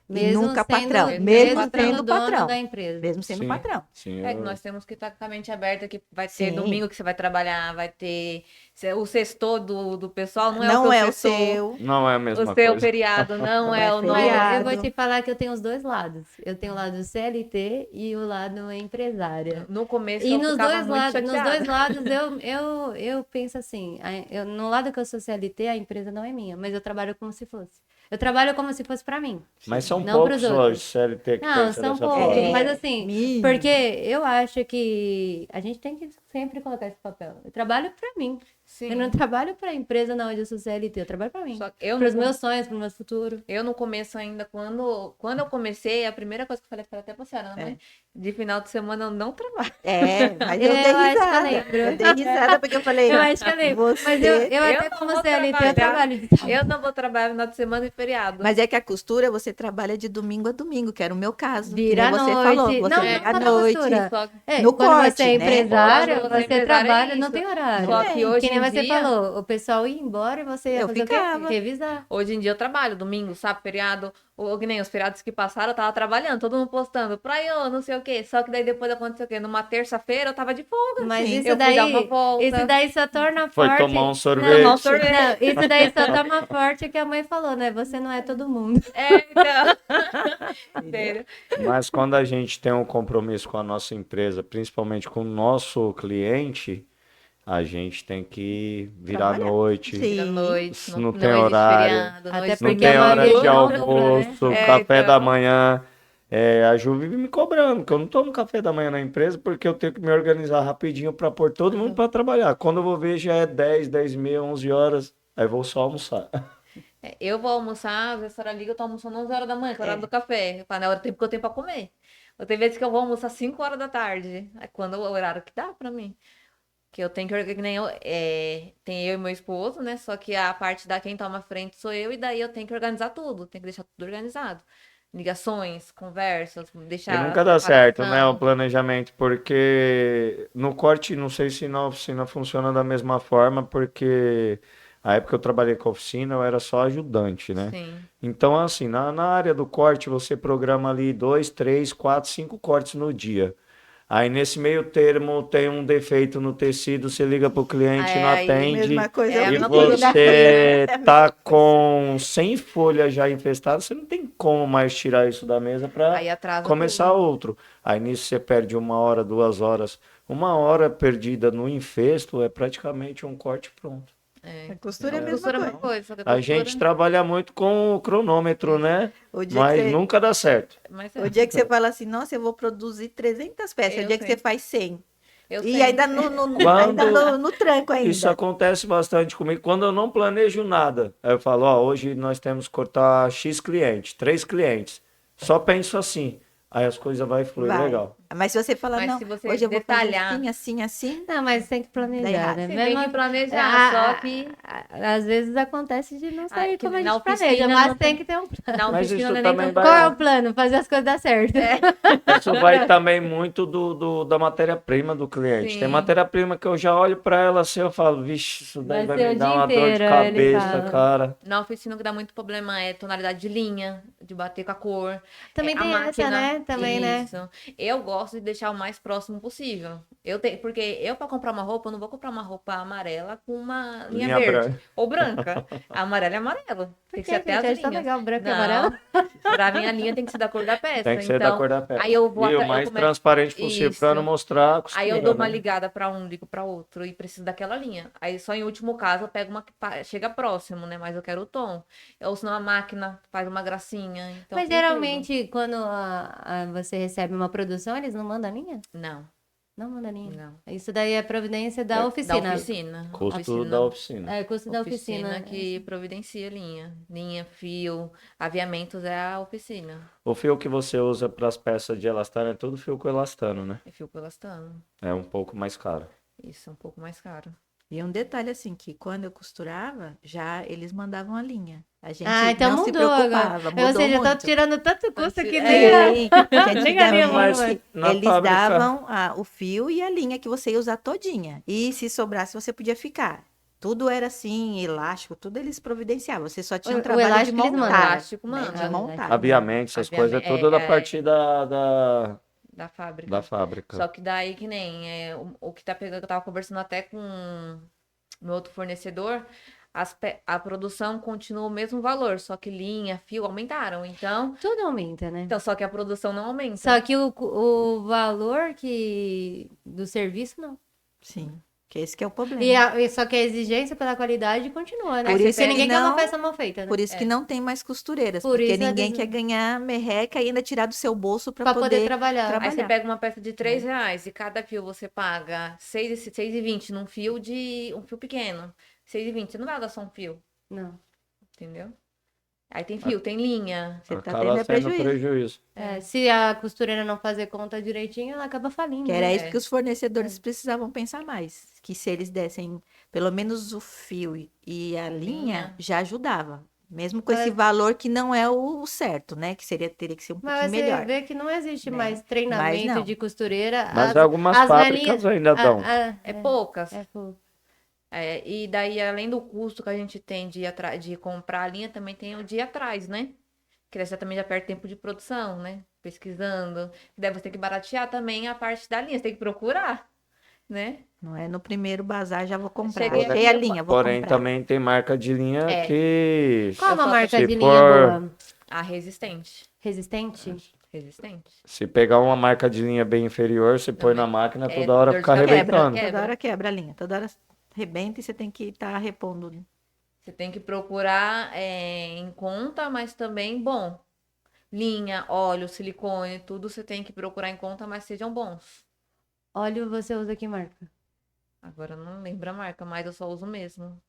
E nunca patrão, mesmo sendo dono patrão. da empresa. Mesmo sendo Sim, patrão. sim, É que nós temos que estar com a mente aberta, que vai ter Sim. domingo que você vai trabalhar, vai ter o sexto do pessoal, não é Não o é seu o sextou, seu. não é a o mesma seu coisa. feriado, não é o Não é nosso. feriado. Eu vou te falar que eu tenho os dois lados. Eu tenho o lado CLT e o lado empresária. No começo E eu nos ficava dois, muito lados, nos chateada. dois lados eu penso assim, no lado que eu sou CLT, a empresa não é minha, mas eu trabalho como se fosse. Eu trabalho como se fosse pra mim. Mas são Não poucos pros outros. hoje CLT que Não, pensam são dessa poucos, forma. mas assim, Menina. porque eu acho que a gente tem que sempre colocar esse papel. Eu trabalho pra mim. Sim. Eu não trabalho pra empresa na onde eu sou CLT, eu trabalho pra mim. Só que eu Pros no, meus sonhos, pro meu futuro. eu no começo ainda, quando eu comecei, a primeira coisa que eu falei até pra senhora, mãe, de final de semana eu não trabalho. Mas eu dei Eu acho que eu risada. lembro. Eu dei risada porque eu falei, Eu acho que eu lembro. Mas eu você... até não como vou CLT, eu trabalhar. trabalho de sábado. Eu não vou trabalhar no final de semana e feriado. Mas é que a costura você trabalha de domingo a domingo, que era o meu caso. Vira que nem à você noite. falou. Você Não, vira não à só na noite. costura. Só- É, No quando corte, você é né? empresário, sou você empresária, é trabalha, não isso. tem horário. Só que hoje Que nem em você dia, falou, o pessoal ia embora e você ia Eu fazer o quê? ficava. Revisar. hoje em dia eu trabalho, domingo, sábado, feriado, ou que nem os feriados que passaram, eu tava trabalhando, todo mundo postando, praia, não sei o quê. Só que daí depois aconteceu o quê? Numa terça-feira eu tava de folga. Mas Sim. isso Eu fui dar uma daí, volta. isso daí só torna Foi forte. tomar um Não, sorvete. Tomar um sorvete. não, isso daí só torna forte o que a mãe falou, né? Você não é todo mundo. É, então. Sério. Mas quando a gente tem um compromisso com a nossa empresa, principalmente com o nosso cliente, a gente tem que virar à Trabalhar. noite. Sim. Da noite, Não tem existe horário. feriado, não Até existe Não porque tem a hora maioria de não dura, né? almoço, É, café então. da manhã. É, a Ju vive me cobrando, porque eu não tomo café da manhã na empresa, porque eu tenho que me organizar rapidinho para pôr todo mundo para trabalhar. Quando eu vou ver, já é 10, 10 e meia, 11 horas, aí eu vou só almoçar. Eu vou almoçar, às vezes a senhora liga, eu tô almoçando 11 horas da manhã, que é a hora do café. Eu falo, é o tempo que eu tenho pra comer. Tem vezes que eu vou almoçar 5 horas da tarde. É quando o horário que dá pra mim. Que eu tenho que organizar, que nem eu, tem eu e meu esposo, né? Só que a parte da quem toma frente sou eu, e daí eu tenho que organizar tudo, tenho que deixar tudo organizado. Ligações, conversas, E deixar nunca dá certo, né, o preparação. planejamento, porque no corte, não sei se na oficina funciona da mesma forma, porque a época que eu trabalhei com a oficina, eu era só ajudante, né? Sim. Então, assim, na área do corte, você programa ali 2, 3, 4, 5 cortes no dia. Aí, nesse meio termo, tem um defeito no tecido, você liga para o cliente, não Aí, atende, Mesma coisa É a eu e mesma fiz coisa na que eu você fila. tá com 100 folhas já infestadas, você não tem como mais tirar isso da mesa para aí atrasa começar tudo. outro. Aí, nisso, você perde 1 hora, 2 horas. 1 hora perdida no infesto é praticamente um corte pronto. A costura é a A mesma costura é a coisa. mesma coisa, só que a A costura... gente trabalha muito com o cronômetro, né? O dia que Mas você, nunca dá certo. Mas o dia que você fala assim, nossa, eu vou produzir 300 peças. Eu O dia que sei. você faz 100. eu E sei. ainda ainda Quando no tranco isso ainda. acontece bastante comigo, quando eu não planejo nada. Aí eu falo, ó, hoje nós temos que cortar X clientes, 3 clientes. Só penso assim. Aí as coisas vai fluir Vai. legal. Mas se você falar, Mas não, se você hoje eu vou fazer detalhar, assim, assim, assim, Não, mas tem que dá planejar, errado. né? você tem que Mesmo, planejar, só que às vezes acontece de não sair que como a na gente planeja, oficina mas não tem que ter um plano. na Mas oficina isso não é nem também tanto Qual é o vai. plano? Fazer as coisas dar certo. Isso vai também muito da matéria-prima do cliente. Tem Sim. matéria-prima que eu já olho para ela assim, eu falo, vixe, isso daí Vai vai ser me o dar dia uma dor de inteiro, ele cabeça, fala. cara. Na oficina o que dá muito problema é tonalidade de linha, de bater com a cor. Também a tem essa, máquina, né? Também, né? isso. Eu gosto de deixar o mais próximo possível. Porque eu para comprar uma roupa, eu não vou comprar uma roupa amarela com uma linha Linha verde branca. ou branca. Amarela é amarelo. Tem que ser até gente, as acho tão linhas. legal, branco e amarelo. Não, pra mim a linha tem que ser da cor da peça. Tem que ser da Então, cor da peça. aí eu vou E o até, eu mais come... transparente possível para não Isso. mostrar a Aí eu costura, dou uma né? ligada para um, ligo para outro e preciso daquela linha. Aí só em último caso eu pego uma que chega próximo, né? Mas eu quero o tom. Ou senão a máquina faz uma gracinha. Então Mas tem tudo. geralmente, quando você recebe uma produção, eles não mandam linha? Não, Não mandam linha. não. Isso daí é providência da É, Da oficina. oficina. Custo da oficina. É, custo da oficina. Que providencia linha. Linha, fio, aviamentos é a oficina. O fio que você usa para as peças de elastano é tudo fio com elastano, né? É fio com elastano. É um pouco mais caro. Isso, é um pouco mais caro. E um detalhe assim, que quando eu costurava, já eles mandavam a linha. A gente Então não se mudou agora. preocupava, Ou mudou seja, eu tô muito. tirando tanto custo que É. nem... Sim, que Nem a minha mãe, antigamente na eles fábrica- davam o fio e a linha que você ia usar todinha. E se sobrasse, você podia ficar. Tudo era assim, elástico, tudo eles providenciavam. Você só tinha O um trabalho de elástico eles mandam. montar. Elástico né, manda. de montar. Aviamento, essas coisas, é tudo da parte Da fábrica. da fábrica. Só que daí que nem o que tá pegando, eu tava conversando até com meu outro fornecedor, a produção continua o mesmo valor, só que linha, fio aumentaram. Tudo aumenta, né? Então só que a produção não aumenta. Só que o valor do serviço, não. Sim, que esse que é o problema. Só que a exigência pela qualidade continua, né? Por Porque isso que ninguém quer uma não- peça mal feita, né? Por isso que não tem mais costureiras, Por porque isso a ninguém des- quer ganhar merreca e ainda tirar do seu bolso para Pra poder poder trabalhar. trabalhar. Aí você pega uma peça de R$ 3 e cada fio você paga 6,20 num fio um fio pequeno. 6,20, você não vai usar só um fio, Não. entendeu? Aí tem fio, tem linha. Você tá Acaba tendo sendo prejuízo. prejuízo. Se a costureira não fazer conta direitinho, ela acaba falindo. Que era né? isso que os fornecedores precisavam pensar mais. Que se eles dessem pelo menos o fio e a linha, Linha. já ajudava. Mesmo com esse valor que não é o certo, né? Que teria que ser um Mas pouquinho você melhor. vê que não existe Né? mais Mas treinamento não. de costureira. Mas algumas as fábricas velhinhas. ainda dão. É poucas. É pouco. E daí, além do custo que a gente tem de comprar a linha, também tem o de ir atrás, né? Que daí você também já perde tempo de produção, né? Pesquisando. Daí você tem que baratear também a parte da linha, você tem que procurar, né? Não é no primeiro bazar já vou comprar. Cheguei Achei a aqui, linha, vou Porém, comprar. também tem marca de linha É. que, Qual Eu uma só- marca se de linha for, boa? A resistente. Resistente? Resistente. se pegar uma marca de linha bem inferior, você põe na Também. máquina, É toda hora dor de fica cabeça, arrebentando. quebra. Toda hora quebra a linha, toda hora arrebenta e você tem que estar repondo. Você tem que procurar em conta, mas também bom. Linha, óleo, silicone, tudo você tem que procurar em conta, mas sejam bons. Óleo você usa que marca? Agora eu não lembro a marca, mas eu só uso mesmo.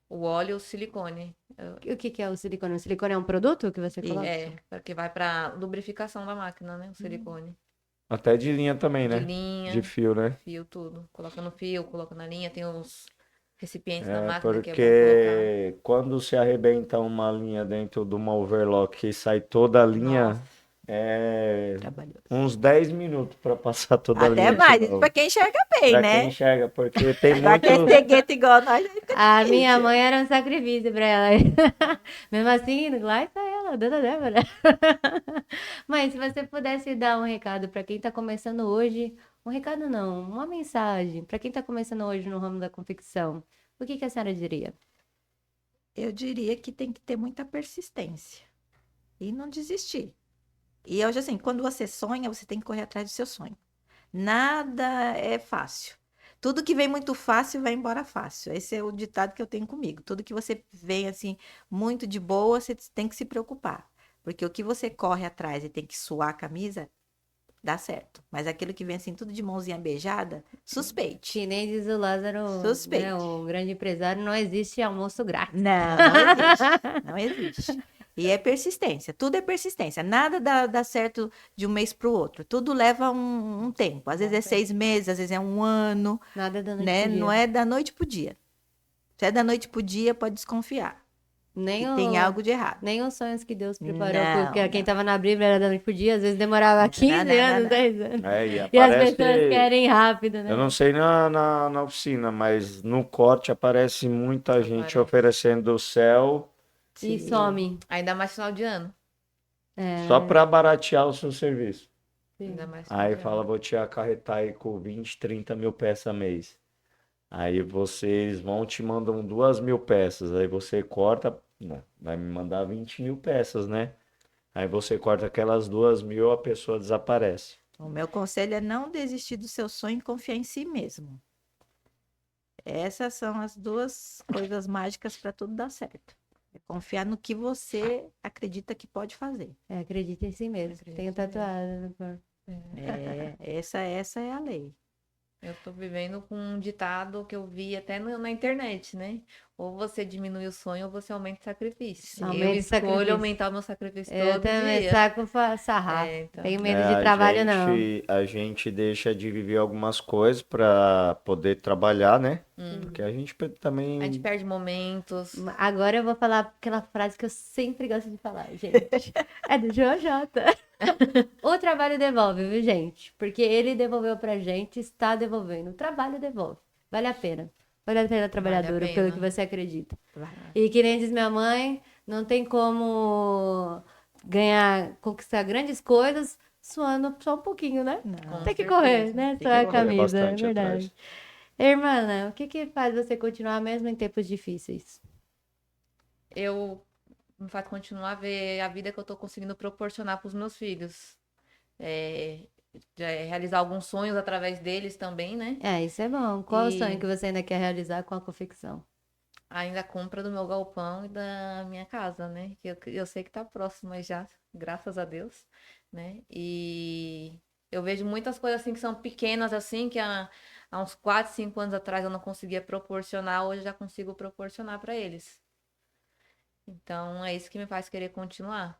O óleo e o silicone. O que é o silicone? O silicone é um produto que você coloca? Porque vai para lubrificação da máquina, né? O silicone. Até de linha também, De né? linha, De fio, né? fio, tudo. Coloca no fio, coloca na linha, tem os recipientes na É máquina que é bom colocar. porque quando se arrebenta uma linha dentro de uma overlock e sai toda a linha, Nossa, é Trabalhoso. uns 10 minutos para passar toda a Até linha de mais, isso novo. pra quem enxerga bem, Pra né? quem enxerga, porque tem Pra muito. quem é cegueta igual nós. A minha mãe era um sacrifício pra ela. Mesmo assim, lá está ela, dona Débora. Mãe, se você pudesse dar um recado pra quem tá começando hoje, um recado não, uma mensagem pra quem tá começando hoje no ramo da confecção, o que a senhora diria? Eu diria que tem que ter muita persistência e não desistir. E hoje, assim, quando você sonha, você tem que correr atrás do seu sonho. Nada é fácil. Tudo que vem muito fácil vai embora fácil. Esse é o ditado que eu tenho comigo. Tudo que você vem assim muito de boa, você tem que se preocupar. Porque o que você corre atrás e tem que suar a camisa, dá certo. Mas aquilo que vem assim tudo de mãozinha beijada, suspeite. Que nem diz o Lázaro, Suspeite. né, o grande empresário, não existe almoço grátis. Não, não existe. Não existe. E é persistência. Tudo é persistência. Nada dá certo de um mês para o outro. Tudo leva um tempo. Às vezes é 6 meses, às vezes é um ano, Nada da noite né? pro dia. Não é da noite pro dia. Se é da noite pro dia, pode desconfiar. Nem Que tem algo de errado. Nem os sonhos que Deus preparou, Não, porque quem não. estava na Bíblia era da noite pro dia, às vezes demorava 15 não, não, anos, não. 10 anos. É, e E as aparece. pessoas querem rápido, né? Eu não sei na oficina, mas no corte aparece muita gente Aparece. oferecendo o céu E Sim. some. ainda mais final de ano. É, só para baratear o seu serviço. sim. Ainda mais final Aí de fala, ano. vou te acarretar aí com 20, 30 mil peças mês. Aí vocês vão te mandam 2.000 peças. Aí você corta, não, vai me mandar 20 mil peças, né? Aí você corta aquelas 2.000, a pessoa desaparece. O meu conselho é não desistir do seu sonho e confiar em si mesmo. Essas são as duas coisas mágicas para tudo dar certo. É confiar no que você acredita que pode fazer. É, acredita em si mesmo. Acredita Tenho em si mesmo. tatuado no corpo. Essa é a lei. Eu tô vivendo com um ditado que eu vi até na internet, né? Ou você diminui o sonho ou você aumenta o sacrifício. Aumenta Eu o escolho sacrifício. aumentar o meu sacrifício Eu todo também dia. saco sarrafo. Então. Tenho medo É, de trabalho, não. a gente deixa de viver algumas coisas para poder trabalhar, né? Porque a gente também. A gente perde momentos. Agora eu vou falar aquela frase que eu sempre gosto de falar, gente. É do JJ. O trabalho devolve, viu, gente? Porque ele devolveu pra gente, está devolvendo. O trabalho devolve. Vale a pena. Vale a pena trabalhar Vale a duro pena. pelo que você acredita. Vai. E que nem diz minha mãe, não tem como conquistar grandes coisas suando só um pouquinho, né? Não. Com Tem que certeza. correr, né? Tem que Suar a correr camisa, é bastante verdade. atrás. Irmã, o que faz você continuar mesmo em tempos difíceis? Me faz continuar a ver a vida que eu tô conseguindo proporcionar para os meus filhos. Realizar alguns sonhos através deles também, né? É, isso é bom. Qual o E- sonho que você ainda quer realizar com a confecção? Ainda a compra do meu galpão e da minha casa, né? Que eu sei que tá próxima já, graças a Deus, né? E eu vejo muitas coisas assim que são pequenas assim, que há uns 4, 5 anos atrás eu não conseguia proporcionar, hoje eu já consigo proporcionar para eles. Então é isso que me faz querer continuar.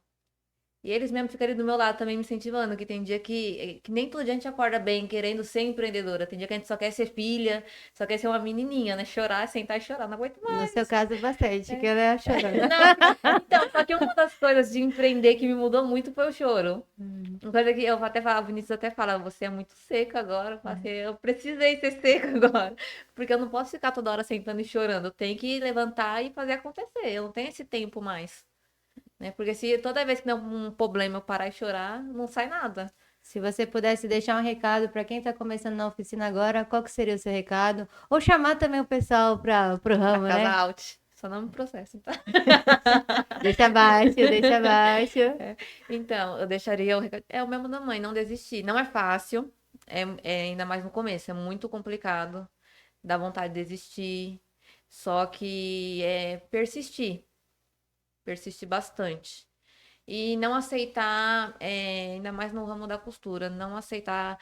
E eles mesmo ficam ali do meu lado também me incentivando, que tem dia que nem todo dia a gente acorda bem, querendo ser empreendedora. Tem dia que a gente só quer ser filha, só quer ser uma menininha, né? Chorar, sentar e chorar, não aguento No mais. seu caso, bastante, que eu ia chorando. Não, então, só que uma das coisas de empreender que me mudou muito foi o choro. Uma coisa que eu vou até falar, o Vinícius até fala, você é muito seca agora. Eu falo assim, eu precisei ser seca agora. Porque eu não posso ficar toda hora sentando e chorando. Eu tenho que levantar e fazer acontecer. Eu não tenho esse tempo mais. Né? Porque se toda vez que der um problema eu parar e chorar, não sai nada. Se você pudesse deixar um recado para quem está começando na oficina agora, qual que seria o seu recado? Ou chamar também o pessoal para o ramo, Casa né? out. Só não me processem, tá? Deixa abaixo, deixa abaixo. Então, eu deixaria o recado. É o mesmo da mãe, não desistir. Não é fácil, ainda mais no começo, é muito complicado. Dá vontade de desistir. Só que é persistir. Persistir bastante. E não aceitar, ainda mais no ramo da costura, não aceitar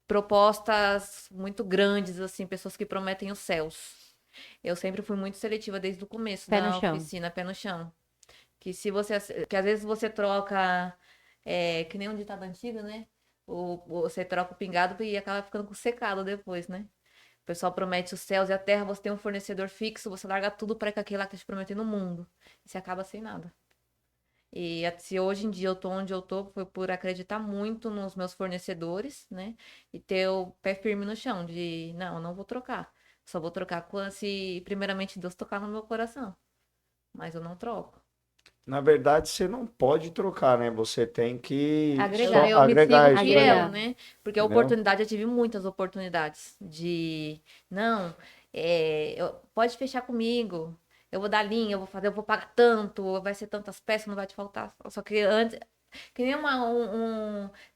propostas muito grandes, assim, pessoas que prometem os céus. Eu sempre fui muito seletiva desde o começo Pé no da chão. oficina, pé no chão. Que se você, que às vezes você troca, que nem um ditado antigo, né? Você troca o pingado e acaba ficando com secado depois, né? O pessoal promete os céus e a terra, você tem um fornecedor fixo, você larga tudo para aquele lá que tá te prometendo o mundo. E você acaba sem nada. E se hoje em dia eu tô onde eu tô, foi por acreditar muito nos meus fornecedores, né? E ter o pé firme no chão, de não, eu não vou trocar. Só vou trocar quando se primeiramente Deus tocar no meu coração. Mas eu não troco. Na verdade, você não pode trocar, né? Você tem que Agregar. só Eu me agregar sigo isso Agregar. aí. fiel, né? Porque a Entendeu? oportunidade, eu tive muitas oportunidades de, não, pode fechar comigo, eu vou dar linha, eu vou fazer, eu vou pagar tanto, vai ser tantas peças, não vai te faltar. Só que antes, que nem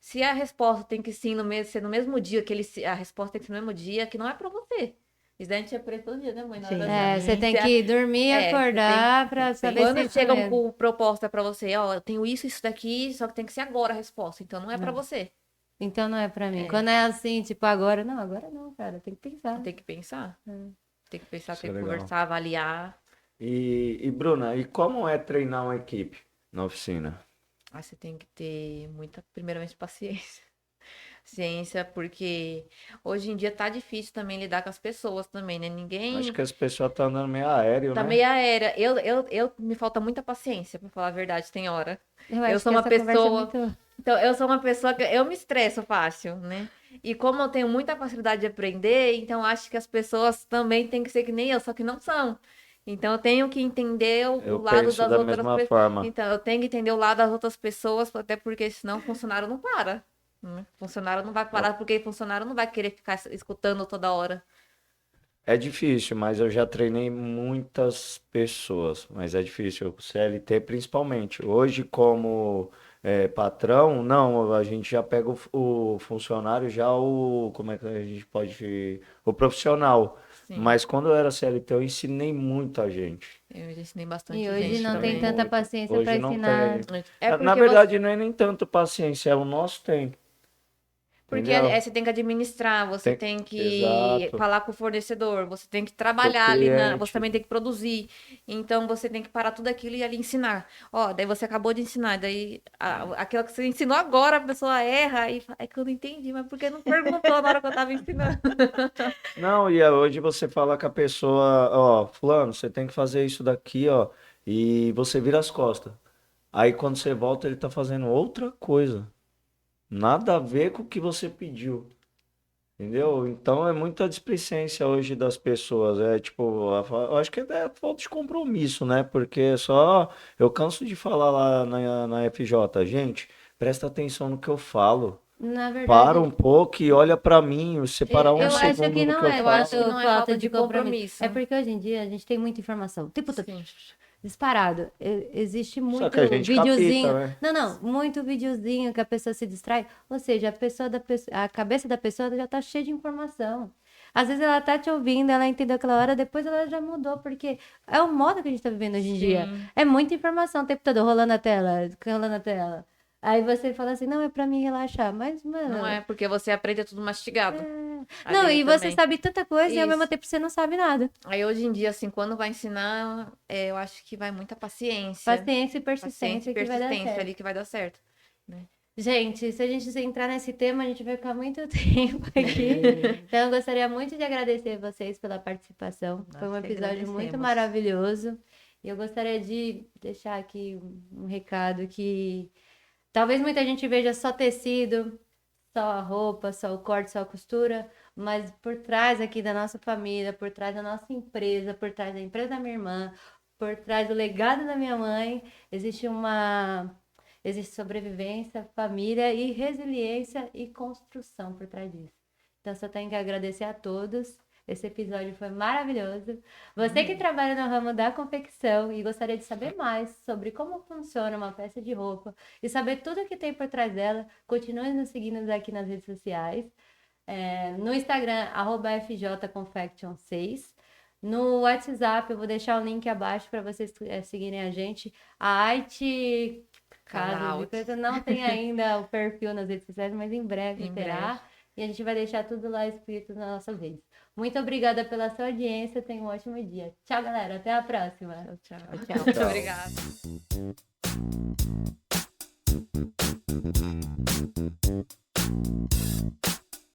se a resposta tem que sim ser no mesmo dia, a resposta tem que ser no mesmo dia, que não é pra você. Isso daí a gente aprende todo dia, né, mãe? Na hora Sim. da- Você tem Se a- que dormir e você acordar para saber se é Quando isso chegam mesmo. com proposta pra você, ó, eu tenho isso daqui, só que tem que ser agora a resposta. Então não é pra Não. você. Então não é para mim. É. Quando é assim, tipo, agora não, cara, tem que pensar. Tem que pensar. Tem que pensar, Isso tem é que legal. conversar, avaliar. Bruna, e como é treinar uma equipe na oficina? Aí você tem que ter muita, primeiramente, paciência. Ciência, porque hoje em dia tá difícil também lidar com as pessoas também, né? Acho Ninguém que as pessoas estão andando meio aéreo, tá né? meio aérea. Me falta muita paciência, pra falar a verdade, tem hora. Eu Eu acho sou que uma essa conversa é pessoa. muito. Então, eu sou uma pessoa que eu me estresso fácil, né? E como eu tenho muita facilidade de aprender, então acho que as pessoas também têm que ser que nem eu, só que não são. Então eu tenho que entender o Eu lado penso das da outras mesma pessoas. forma. Então eu tenho que entender o lado das outras pessoas, até porque senão o funcionário não para. Né? Funcionário não vai parar porque funcionário não vai querer ficar escutando toda hora. É difícil, mas eu já treinei muitas pessoas, mas é difícil, o CLT principalmente. Hoje, como patrão, não, a gente já pega o funcionário, já como é que a gente pode, o profissional. Sim, Mas quando eu era CLT, eu ensinei muita gente. eu já ensinei bastante E hoje gente não tem também. tanta Muito. paciência para Hoje não ensinar. tem. É Na porque você. verdade, não é nem tanto paciência, é o nosso tempo, Porque entendeu? você tem que administrar, você Tem... tem que Exato. falar com o fornecedor, você tem que Com o trabalhar ali você cliente. também tem que produzir. Então você tem que parar tudo aquilo e ali ensinar. Ó, daí você acabou de ensinar, daí aquilo que você ensinou agora a pessoa erra e fala, é que eu não entendi, mas por que não perguntou na hora que eu tava ensinando? Não, e hoje você fala com a pessoa, ó, fulano, você tem que fazer isso daqui, ó, e você vira as costas. Aí quando você volta, ele tá fazendo outra coisa. Nada a ver com o que você pediu. Entendeu? Então é muita displicência hoje das pessoas. É tipo, eu acho que é falta de compromisso, né? Porque só eu canso de falar lá na FJ, gente, presta atenção no que eu falo. Na Para verdade, um pouco e olha pra mim, separar um eu acho segundo que do não que eu é Eu acho que falo. não é falta falta de de compromisso. compromisso. É porque hoje em dia a gente tem muita informação. O tempo todo. Sim. Disparado. Existe Só muito que a gente videozinho. capita, né? Não, muito videozinho que a pessoa se distrai. Ou seja, a cabeça da pessoa já tá cheia de informação. Às vezes ela tá te ouvindo, ela entendeu aquela hora, depois ela já mudou, porque é o modo que a gente tá vivendo hoje em dia. Sim. É muita informação o tempo todo, rolando a tela, rolando a tela. Aí você fala assim, não, é pra mim relaxar. Mas, mano, Não é porque você aprende tudo mastigado. A Não, dele e você também. sabe tanta coisa e ao Isso. mesmo tempo você não sabe nada. Aí hoje em dia, assim, quando vai ensinar, eu acho que vai muita paciência. Paciência e Paciência persistência e que vai dar persistência certo. ali que vai dar certo. Gente, se a gente entrar nesse tema, a gente vai ficar muito tempo aqui. Então, eu gostaria muito de agradecer vocês pela participação. Foi um Nós que episódio muito agradecemos. maravilhoso. E eu gostaria de deixar aqui um recado que talvez muita gente veja só tecido, só a roupa, só o corte, só a costura, mas por trás aqui da nossa família, por trás da nossa empresa, por trás da empresa da minha irmã, por trás do legado da minha mãe, existe sobrevivência, família e resiliência e construção por trás disso. Então, só tenho que agradecer a todos. Esse episódio foi maravilhoso. Você que trabalha no ramo da confecção e gostaria de saber mais sobre como funciona uma peça de roupa e saber tudo o que tem por trás dela, continue nos seguindo aqui nas redes sociais. No Instagram, @fjconfection6. No WhatsApp, eu vou deixar o link abaixo para vocês seguirem a gente. A Arte Casa de Layout. Coisa não tem ainda o perfil nas redes sociais, mas em breve Em terá. breve. E a gente vai deixar tudo lá escrito nas nossas redes. Muito obrigada pela sua audiência. Tenha um ótimo dia. Tchau, galera. Até a próxima. Tchau, tchau. Tchau. Muito Tchau. obrigada.